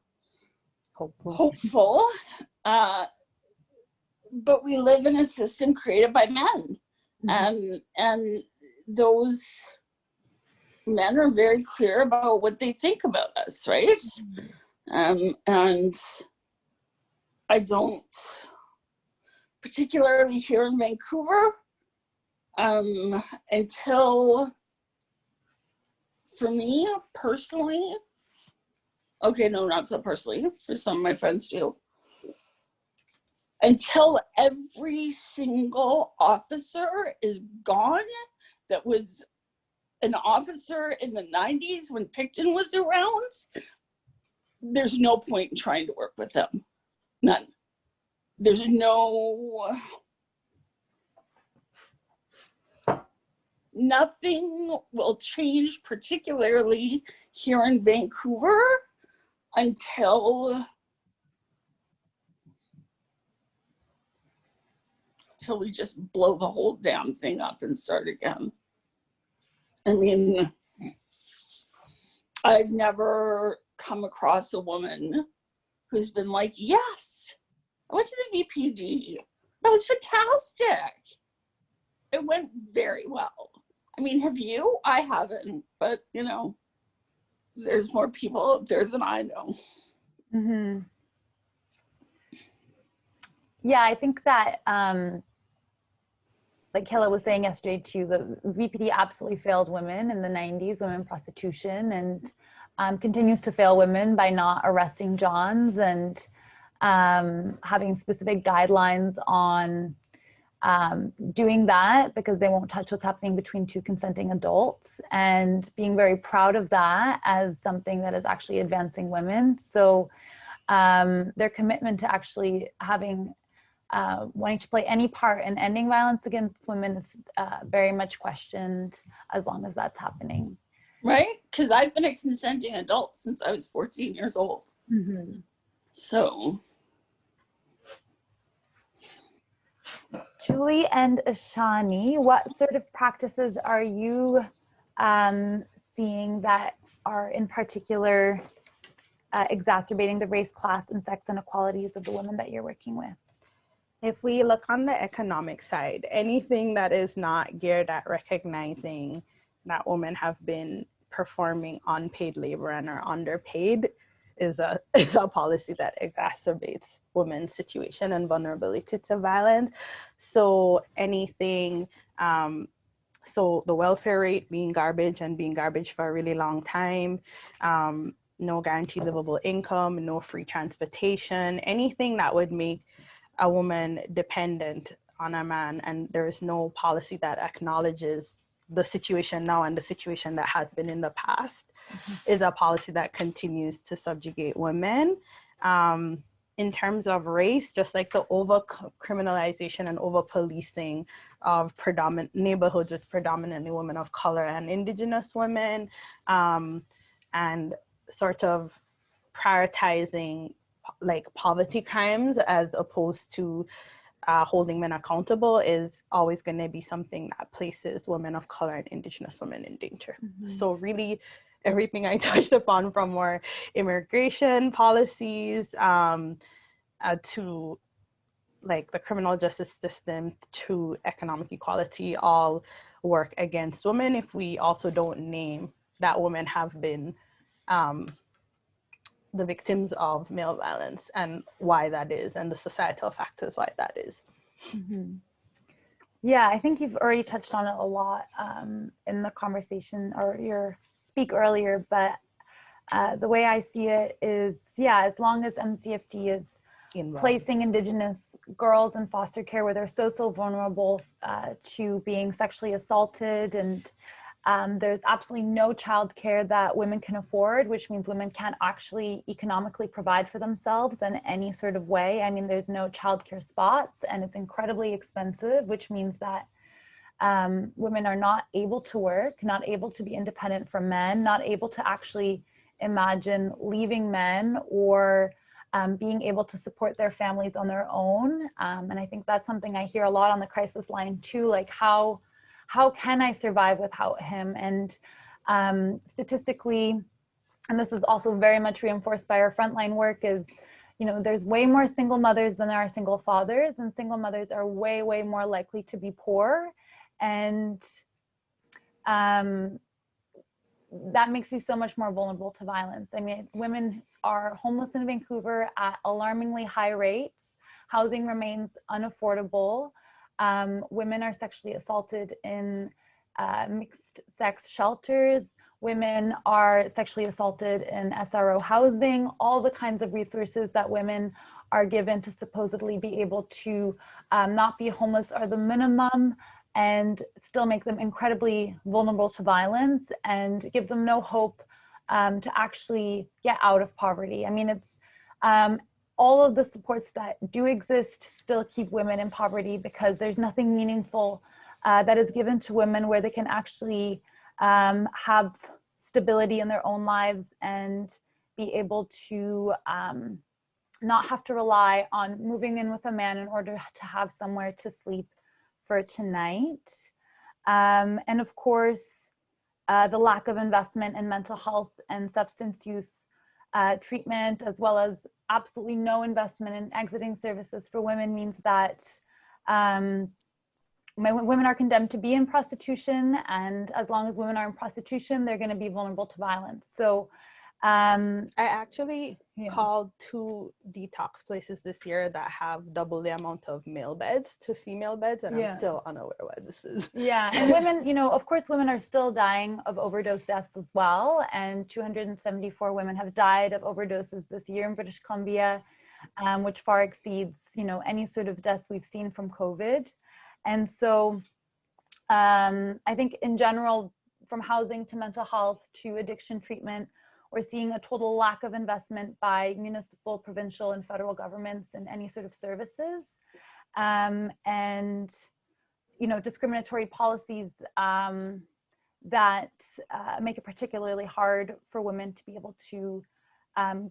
hopeful, but we live in a system created by men, and those men are very clear about what they think about us, right? And I don't, particularly here in Vancouver, until, for me personally, okay, no, not so personally, for some of my friends too, until every single officer is gone that was an officer in the 90s when Picton was around, there's no point in trying to work with them. None. There's nothing will change, particularly here in Vancouver, until we just blow the whole damn thing up and start again. I mean, I've never come across a woman who's been like, yes, I went to the VPD. That was fantastic. It went very well. I mean, have you? I haven't, but you know, there's more people out there than I know. Mm-hmm. Yeah, I think that, like Kayla was saying yesterday too, the VPD absolutely failed women in the 90s, women prostitution, and continues to fail women by not arresting Johns and having specific guidelines on doing that, because they won't touch what's happening between two consenting adults, and being very proud of that as something that is actually advancing women. So their commitment to actually having wanting to play any part in ending violence against women is very much questioned as long as that's happening. Right? Because I've been a consenting adult since I was 14 years old. Mm-hmm. So. Julie and Ashani, what sort of practices are you seeing that are in particular exacerbating the race, class, and sex inequalities of the women that you're working with? If we look on the economic side, anything that is not geared at recognizing that women have been performing unpaid labor and are underpaid is a policy that exacerbates women's situation and vulnerability to violence. So anything, so the welfare rate being garbage and being garbage for a really long time, no guaranteed livable income, no free transportation, anything that would make a woman dependent on a man, and there is no policy that acknowledges the situation now and the situation that has been in the past, is a policy that continues to subjugate women. In terms of race, just like the over-criminalization and over-policing of neighborhoods with predominantly women of color and Indigenous women, and sort of prioritizing like poverty crimes as opposed to holding men accountable is always going to be something that places women of color and Indigenous women in danger. Mm-hmm. So really everything I touched upon, from more immigration policies to like the criminal justice system to economic equality, all work against women if we also don't name that women have been the victims of male violence and why that is, and the societal factors why that is. Mm-hmm. Yeah, I think you've already touched on it a lot in the conversation or your speak earlier, but the way I see it is, yeah, as long as MCFD is placing Indigenous girls in foster care where they're so vulnerable to being sexually assaulted, and there's absolutely no childcare that women can afford, which means women can't actually economically provide for themselves in any sort of way. I mean, there's no childcare spots and it's incredibly expensive, which means that women are not able to work, not able to be independent from men, not able to actually imagine leaving men or being able to support their families on their own. And I think that's something I hear a lot on the crisis line too, like how can I survive without him? And statistically, and this is also very much reinforced by our frontline work, is, you know, there's way more single mothers than there are single fathers, and single mothers are way more likely to be poor. And that makes you so much more vulnerable to violence. I mean, women are homeless in Vancouver at alarmingly high rates. Housing remains unaffordable. Women are sexually assaulted in mixed sex shelters. Women are sexually assaulted in SRO housing. All the kinds of resources that women are given to supposedly be able to not be homeless are the minimum, and still make them incredibly vulnerable to violence and give them no hope to actually get out of poverty. I mean, it's all of the supports that do exist still keep women in poverty because there's nothing meaningful that is given to women where they can actually have stability in their own lives and be able to not have to rely on moving in with a man in order to have somewhere to sleep for tonight. And of course, the lack of investment in mental health and substance use treatment, as well as absolutely no investment in exiting services for women means that women are condemned to be in prostitution, and as long as women are in prostitution, they're going to be vulnerable to violence. So I actually called 2 detox places this year that have double the amount of male beds to female beds, and I'm still unaware what this is. Yeah, and women, you know, of course, women are still dying of overdose deaths as well, and 274 women have died of overdoses this year in British Columbia, which far exceeds, you know, any sort of deaths we've seen from COVID. And so I think in general, from housing to mental health to addiction treatment, we're seeing a total lack of investment by municipal, provincial, and federal governments in any sort of services. And, you know, discriminatory policies that make it particularly hard for women to be able to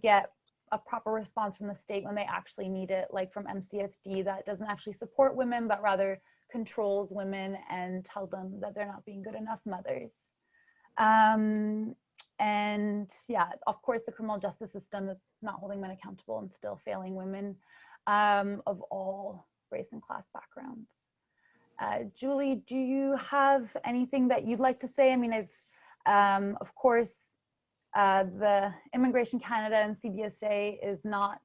get a proper response from the state when they actually need it, like from MCFD, that doesn't actually support women, but rather controls women and tell them that they're not being good enough mothers. And yeah, of course, the criminal justice system is not holding men accountable and still failing women of all race and class backgrounds. Julie, do you have anything that you'd like to say? I mean, of course, the Immigration Canada and CBSA is not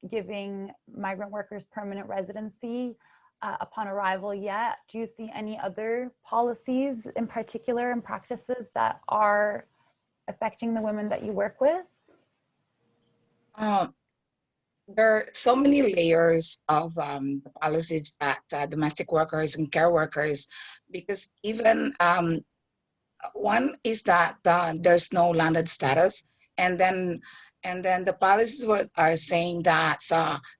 giving migrant workers permanent residency upon arrival yet. Do you see any other policies in particular and practices that are affecting the women that you work with? There are so many layers of the policies that domestic workers and care workers, because even one is that there's no landed status, and then the policies are saying that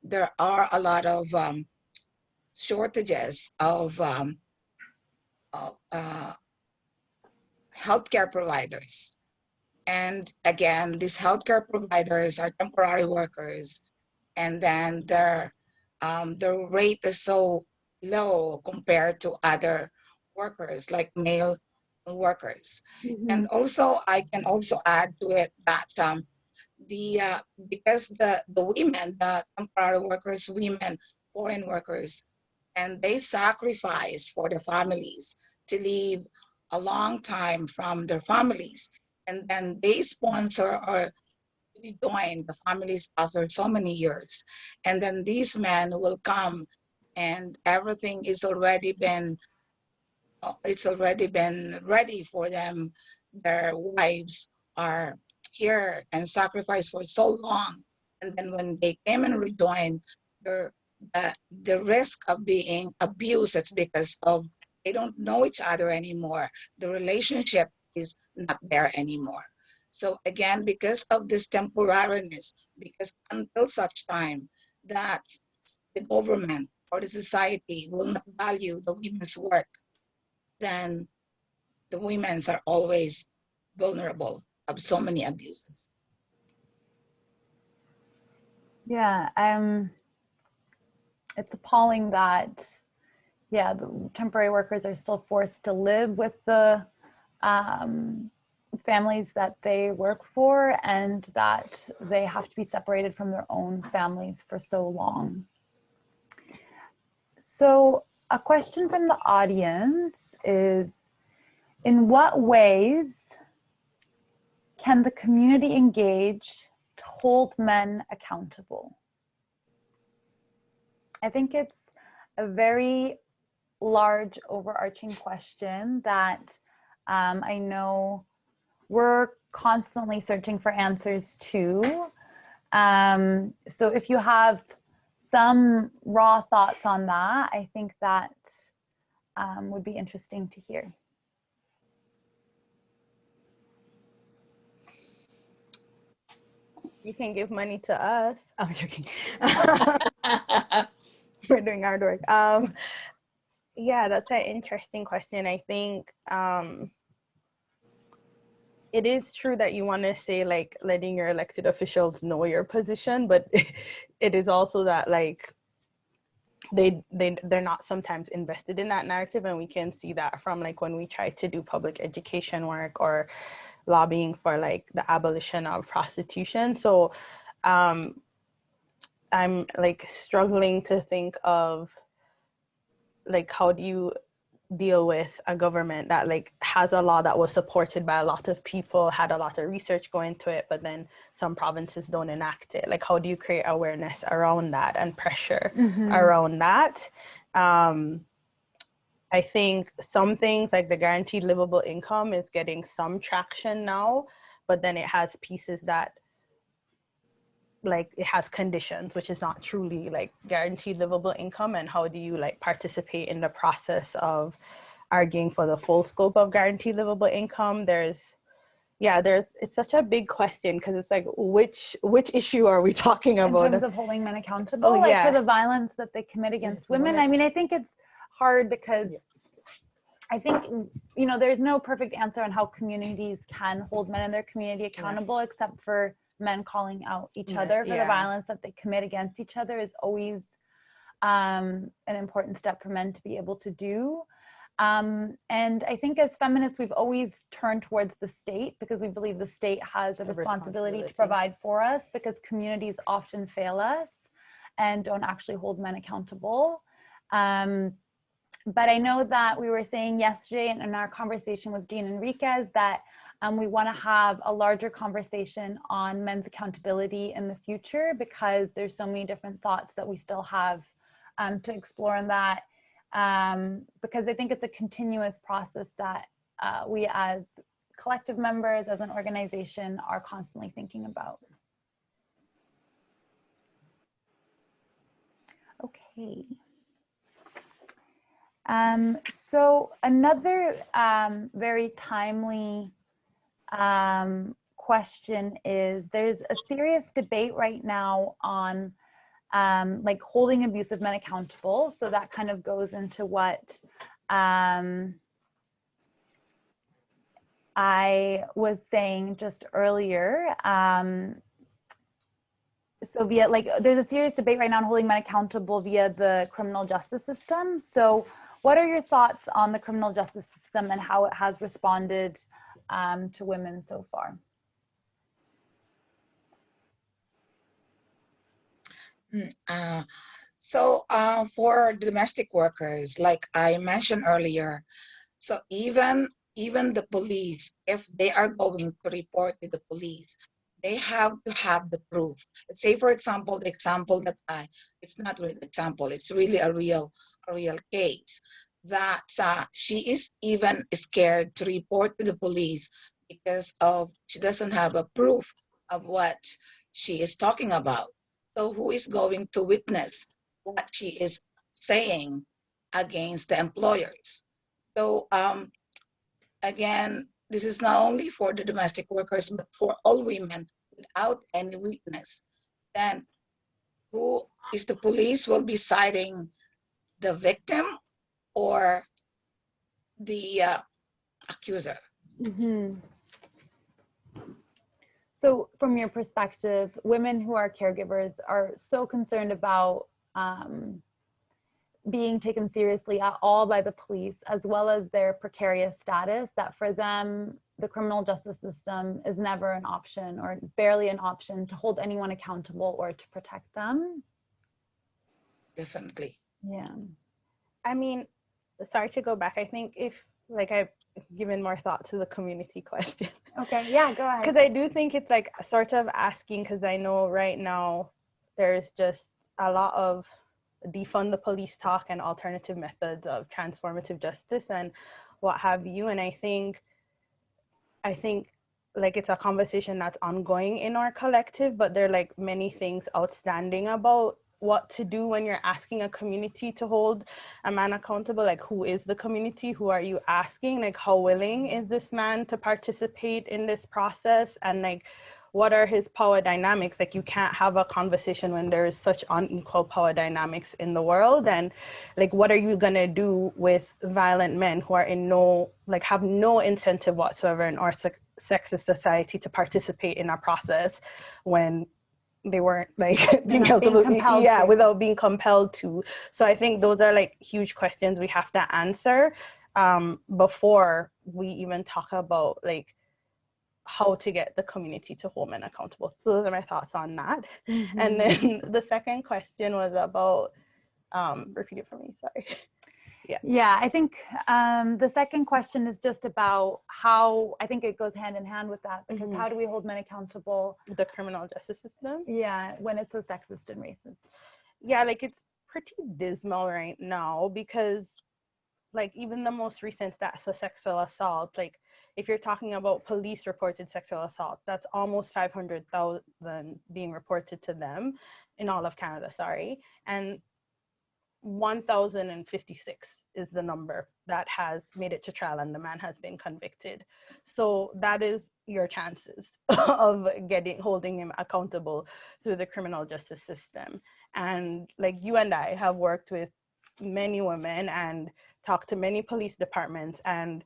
there are a lot of shortages of healthcare providers. And again, these healthcare providers are temporary workers, and then their rate is so low compared to other workers, like male workers. Mm-hmm. And also, I can also add to it that because the women, the temporary workers, women, foreign workers, and they sacrifice for the families to live a long time from their families, and then they sponsor or join the families after so many years, and then these men will come, and everything is already been ready for them. Their wives are here and sacrificed for so long, and then when they came and rejoin, the risk of being abused, it's because of they don't know each other anymore. The relationship is not there anymore. So again, because of this temporariness, because until such time that the government or the society will not value the women's work, then the women are always vulnerable of so many abuses. Yeah, it's appalling that, yeah, the temporary workers are still forced to live with the families that they work for, and that they have to be separated from their own families for so long. So a question from the audience is, in what ways can the community engage to hold men accountable? I think it's a very large overarching question that I know we're constantly searching for answers to. So if you have some raw thoughts on that, I think that would be interesting to hear. You can give money to us. I'm joking. We're doing hard work. Yeah, that's an interesting question. I think it is true that you want to say like letting your elected officials know your position, but it is also that like they're not sometimes invested in that narrative, and we can see that from like when we try to do public education work or lobbying for like the abolition of prostitution. So I'm like struggling to think of like, how do you deal with a government that like has a law that was supported by a lot of people, had a lot of research go into it, but then some provinces don't enact it? Like, how do you create awareness around that and pressure around that? I think some things like the guaranteed livable income is getting some traction now, but then it has pieces that like it has conditions, which is not truly like guaranteed livable income. And how do you like participate in the process of arguing for the full scope of guaranteed livable income? It's such a big question, because it's like, which issue are we talking about? In terms of holding men accountable, like for the violence that they commit against women. I mean, I think it's hard because I think, you know, there's no perfect answer on how communities can hold men in their community accountable, except for men calling out each other for the violence that they commit against each other is always an important step for men to be able to do. And I think as feminists, we've always turned towards the state because we believe the state has a responsibility to provide for us, because communities often fail us and don't actually hold men accountable. But I know that we were saying yesterday in our conversation with Jean Enriquez that we want to have a larger conversation on men's accountability in the future, because there's so many different thoughts that we still have to explore in that. Because I think it's a continuous process that we as collective members, as an organization, are constantly thinking about. Okay. So another very timely question is, there's a serious debate right now on like holding abusive men accountable. So that kind of goes into what I was saying just earlier. So via, like, there's a serious debate right now on holding men accountable via the criminal justice system. So what are your thoughts on the criminal justice system and how it has responded to women so far? For domestic workers, like I mentioned earlier, so even the police, if they are going to report to the police, they have to have the proof. Let's say, for example, the example that it's not really an example, it's really a real case, that she is even scared to report to the police because she doesn't have a proof of what she is talking about. So who is going to witness what she is saying against the employers? So again, this is not only for the domestic workers, but for all women without any witness. Then who is the police will be siding the victim or the accuser? So from your perspective, women who are caregivers are so concerned about being taken seriously at all by the police, as well as their precarious status, that for them, the criminal justice system is never an option, or barely an option, to hold anyone accountable or to protect them. Definitely. Yeah. I mean, sorry to go back. I think if, like, I've given more thought to the community question. Okay, yeah, go ahead. Because I do think it's like sort of asking, because I know right now there's just a lot of defund the police talk and alternative methods of transformative justice and what have you. And I think like it's a conversation that's ongoing in our collective, but there are like many things outstanding about what to do when you're asking a community to hold a man accountable. Like, who is the community? Who are you asking? Like, how willing is this man to participate in this process? And like, what are his power dynamics? Like, you can't have a conversation when there is such unequal power dynamics in the world. And like, what are you gonna do with violent men who are have no incentive whatsoever in our sexist society to participate in a process when they weren't like being compelled without being compelled to. So I think those are like huge questions we have to answer before we even talk about like how to get the community to hold men accountable. So those are my thoughts on that. Mm-hmm. And then the second question was about, repeat it for me, sorry. Yeah, I think the second question is just about how, I think it goes hand in hand with that, because how do we hold men accountable? The criminal justice system? Yeah, when it's so sexist and racist. Yeah, like it's pretty dismal right now, because like even the most recent stats of sexual assault, like if you're talking about police reported sexual assault, that's almost 500,000 being reported to them in all of Canada, sorry. And 1,056 is the number that has made it to trial and the man has been convicted. So that is your chances of holding him accountable through the criminal justice system. And like you and I have worked with many women and talked to many police departments, and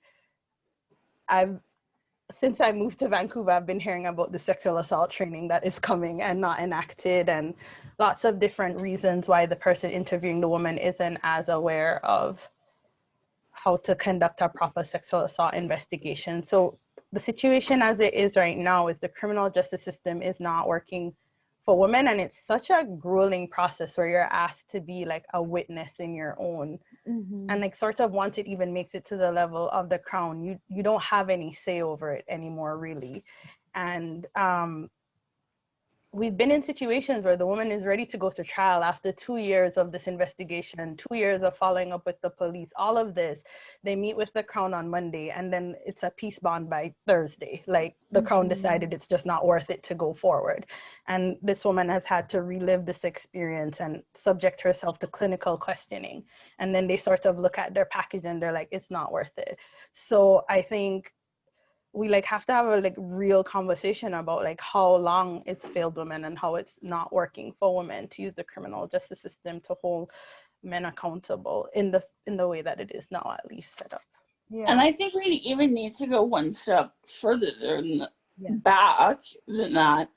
since I moved to Vancouver, I've been hearing about the sexual assault training that is coming and not enacted, and lots of different reasons why the person interviewing the woman isn't as aware of how to conduct a proper sexual assault investigation. So the situation as it is right now is the criminal justice system is not working for women, and it's such a grueling process where you're asked to be like a witness in your own. And like sort of once it even makes it to the level of the crown, you don't have any say over it anymore, really. And we've been in situations where the woman is ready to go to trial after 2 years of this investigation, 2 years of following up with the police, all of this. They meet with the Crown on Monday, and then it's a peace bond by Thursday. Like the Crown decided it's just not worth it to go forward. And this woman has had to relive this experience and subject herself to clinical questioning. And then they sort of look at their package and they're like, it's not worth it. So I think we like have to have a like real conversation about like how long it's failed women and how it's not working for women to use the criminal justice system to hold men accountable in the way that it is now, at least set up. Yeah. And I think we even need to go one step further than back than that.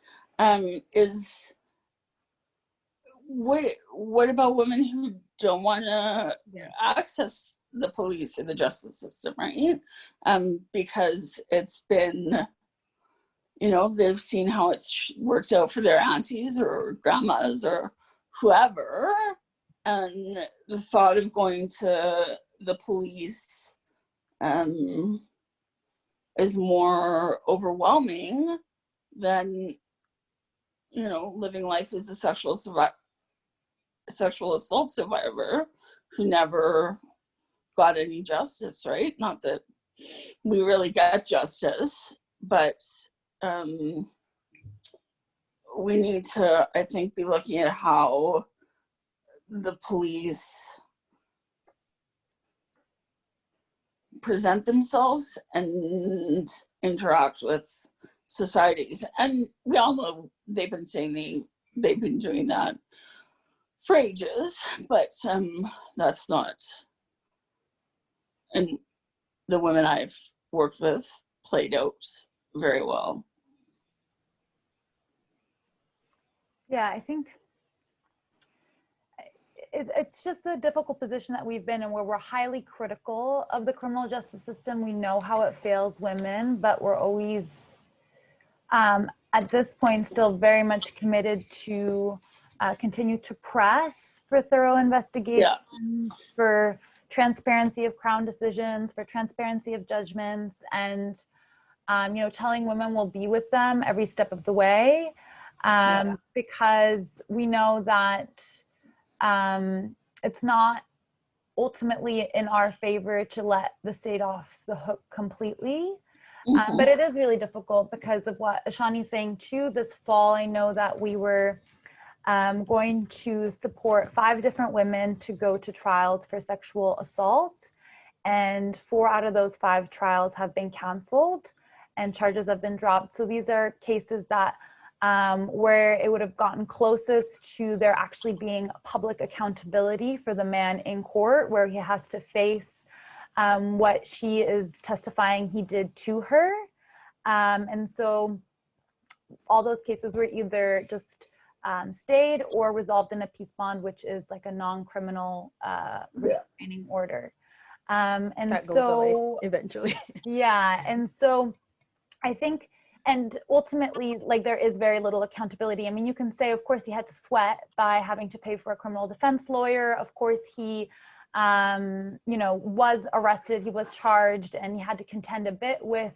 Is what about women who don't want to access the police or the justice system, right? Because it's been, they've seen how it's worked out for their aunties or grandmas or whoever, and the thought of going to the police is more overwhelming than, living life as a sexual assault survivor who never got any justice, right? Not that we really got justice, but we need to, I think, be looking at how the police present themselves and interact with societies. And we all know they've been saying they've been doing that for ages, but that's not, and the women I've worked with played out very well. Yeah, I think it's just the difficult position that we've been in, where we're highly critical of the criminal justice system. We know how it fails women, but we're always, at this point, still very much committed to continue to press for thorough investigations, for transparency of Crown decisions, for transparency of judgments, and telling women we'll be with them every step of the way, because we know that it's not ultimately in our favor to let the state off the hook completely. But it is really difficult because of what Ashani's saying too. This fall, I know that we were going to support 5 different women to go to trials for sexual assault, and 4 out of those 5 trials have been canceled and charges have been dropped. So these are cases that where it would have gotten closest to there actually being public accountability for the man in court, where he has to face what she is testifying he did to her. And so all those cases were either just stayed or resolved in a peace bond, which is like a non-criminal restraining order. And that so goes away eventually. Yeah, and so I think and ultimately, like, there is very little accountability. I mean, you can say, of course, he had to sweat by having to pay for a criminal defense lawyer. Of course, he, you know, was arrested, he was charged, and he had to contend a bit with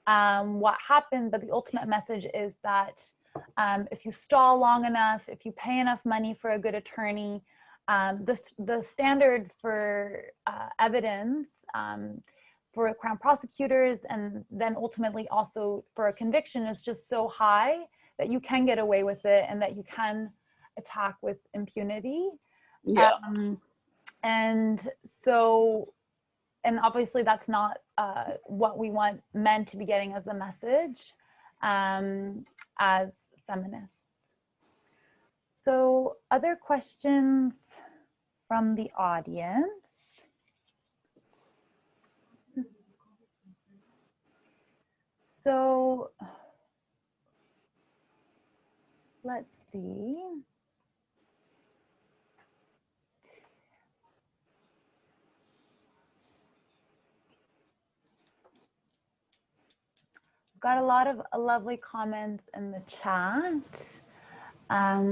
what happened. But the ultimate message is that if you stall long enough, if you pay enough money for a good attorney, the standard for evidence for Crown prosecutors, and then ultimately also for a conviction, is just so high that you can get away with it and that you can attack with impunity. Yeah. And so, and obviously that's not what we want men to be getting as the message as feminists. So, other questions from the audience? So, let's see. Got a lot of lovely comments in the chat,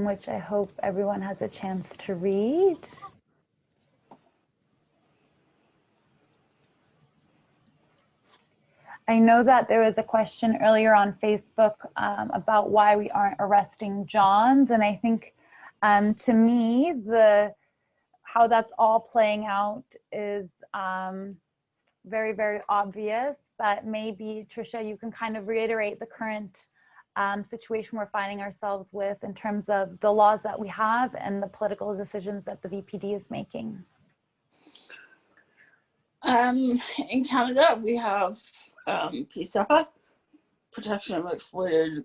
which I hope everyone has a chance to read. I know that there was a question earlier on Facebook about why we aren't arresting Johns, and I think to me, how that's all playing out is very, very obvious, but maybe Tricia, you can kind of reiterate the current situation we're finding ourselves with in terms of the laws that we have and the political decisions that the VPD is making. In Canada, we have PSEPA, Protection of Exploited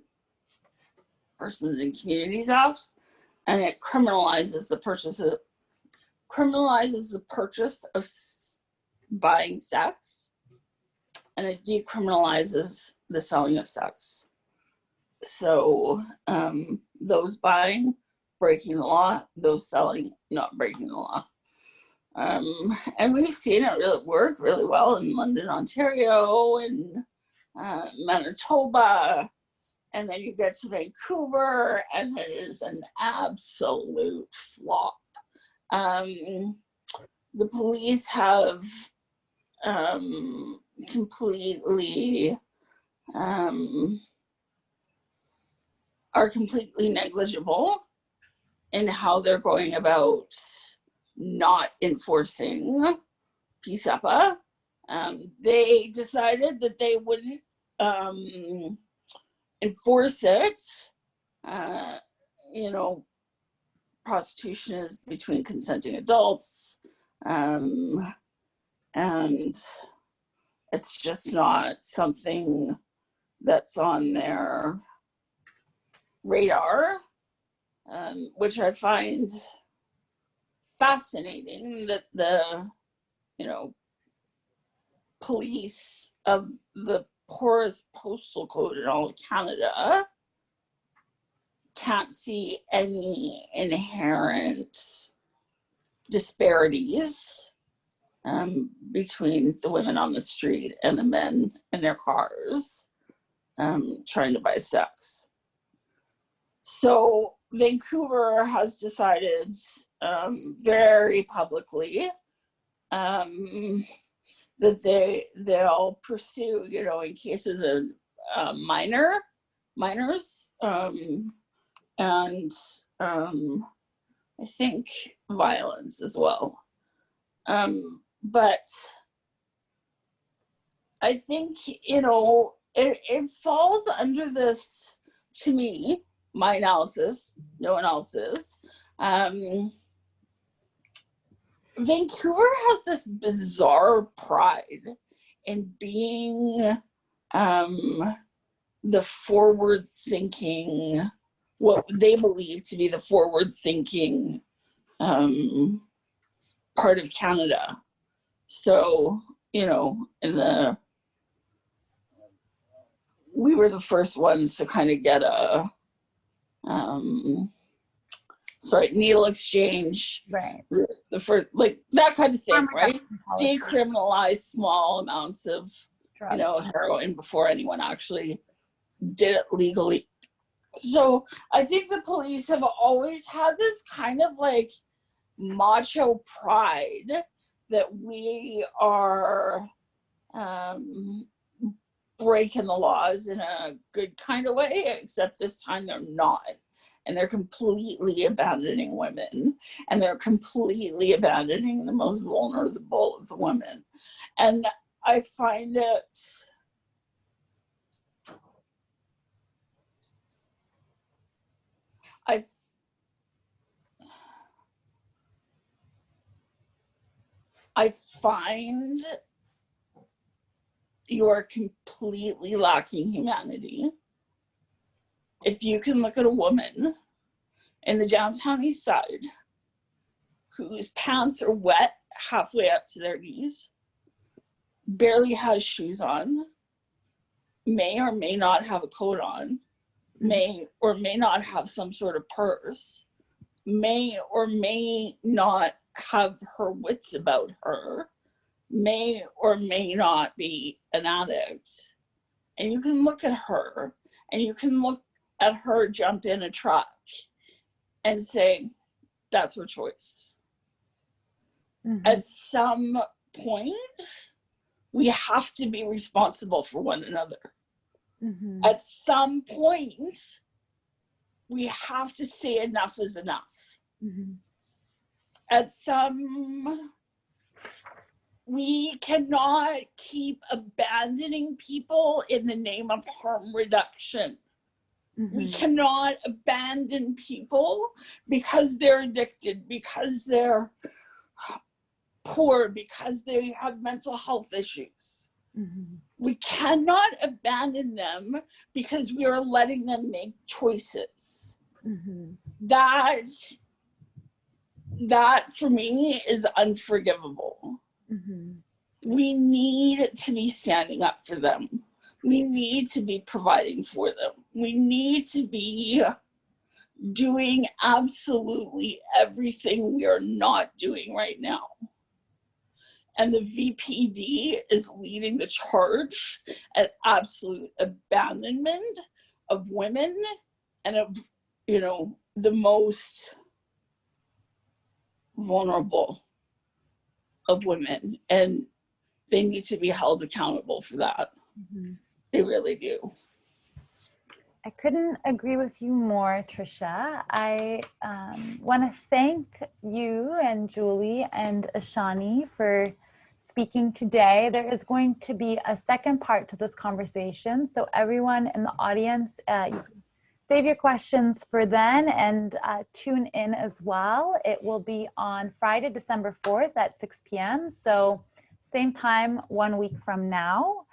Persons and Communities Act, and it criminalizes the purchase of buying sex, and it decriminalizes the selling of sex. So those buying, breaking the law; those selling, not breaking the law. And we've seen it really work really well in London, Ontario, and Manitoba, and then you get to Vancouver, and it is an absolute flop. The police have completely are completely negligible in how they're going about not enforcing PSEPA. They decided that they wouldn't enforce it. You know, prostitution is between consenting adults, and it's just not something that's on their radar, which I find fascinating, that the, you know, police of the poorest postal code in all of Canada can't see any inherent disparities between the women on the street and the men in their cars trying to buy sex. So Vancouver has decided very publicly that they'll pursue, you know, in cases of minors, and I think violence as well. But I think, you know, it falls under this, to me, my analysis, no analysis. Vancouver has this bizarre pride in being the forward-thinking, what they believe to be the forward-thinking part of Canada. So, you know, we were the first ones to kind of get a needle exchange, Right? the first, like that kind of thing, Farm right? reduction policy. Decriminalize small amounts of, Drugs. you know, heroin before anyone actually did it legally. So I think the police have always had this kind of like macho pride that we are breaking the laws in a good kind of way, except this time they're not. And they're completely abandoning women, and they're completely abandoning the most vulnerable of the women. And I find it I find you are completely lacking humanity. If you can look at a woman in the downtown east side whose pants are wet halfway up to their knees, barely has shoes on, may or may not have a coat on, may or may not have some sort of purse, may or may not have her wits about her, may or may not be an addict. And you can look at her, and you can look at her jump in a truck and say, that's her choice. Mm-hmm. At some point, we have to be responsible for one another. Mm-hmm. At some point, we have to say enough is enough. Mm-hmm. We cannot keep abandoning people in the name of harm reduction. Mm-hmm. We cannot abandon people because they're addicted, because they're poor, because they have mental health issues. Mm-hmm. We cannot abandon them because we are letting them make choices. Mm-hmm. That for me is unforgivable. Mm-hmm. We need to be standing up for them. We need to be providing for them. We need to be doing absolutely everything we are not doing right now. And the VPD is leading the charge at absolute abandonment of women and of, the most vulnerable of women. And they need to be held accountable for that. Mm-hmm. They really do. I couldn't agree with you more, Trisha. I want to thank you and Julie and Ashani for speaking today. There is going to be a second part to this conversation. So everyone in the audience, you can save your questions for then and tune in as well. It will be on Friday, December 4th at 6 p.m. So same time 1 week from now.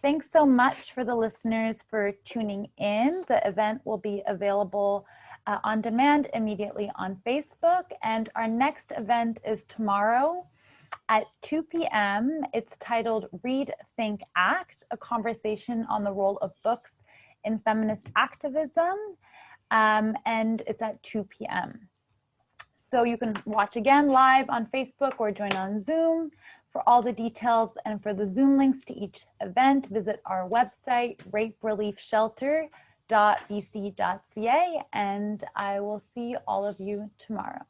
Thanks so much for the listeners for tuning in. The event will be available on demand immediately on Facebook. And our next event is tomorrow at 2 p.m. It's titled Read, Think, Act, a conversation on the role of books in feminist activism. And it's at 2 p.m. So you can watch again live on Facebook or join on Zoom. For all the details and for the Zoom links to each event, visit our website, rapereliefshelter.bc.ca, and I will see all of you tomorrow.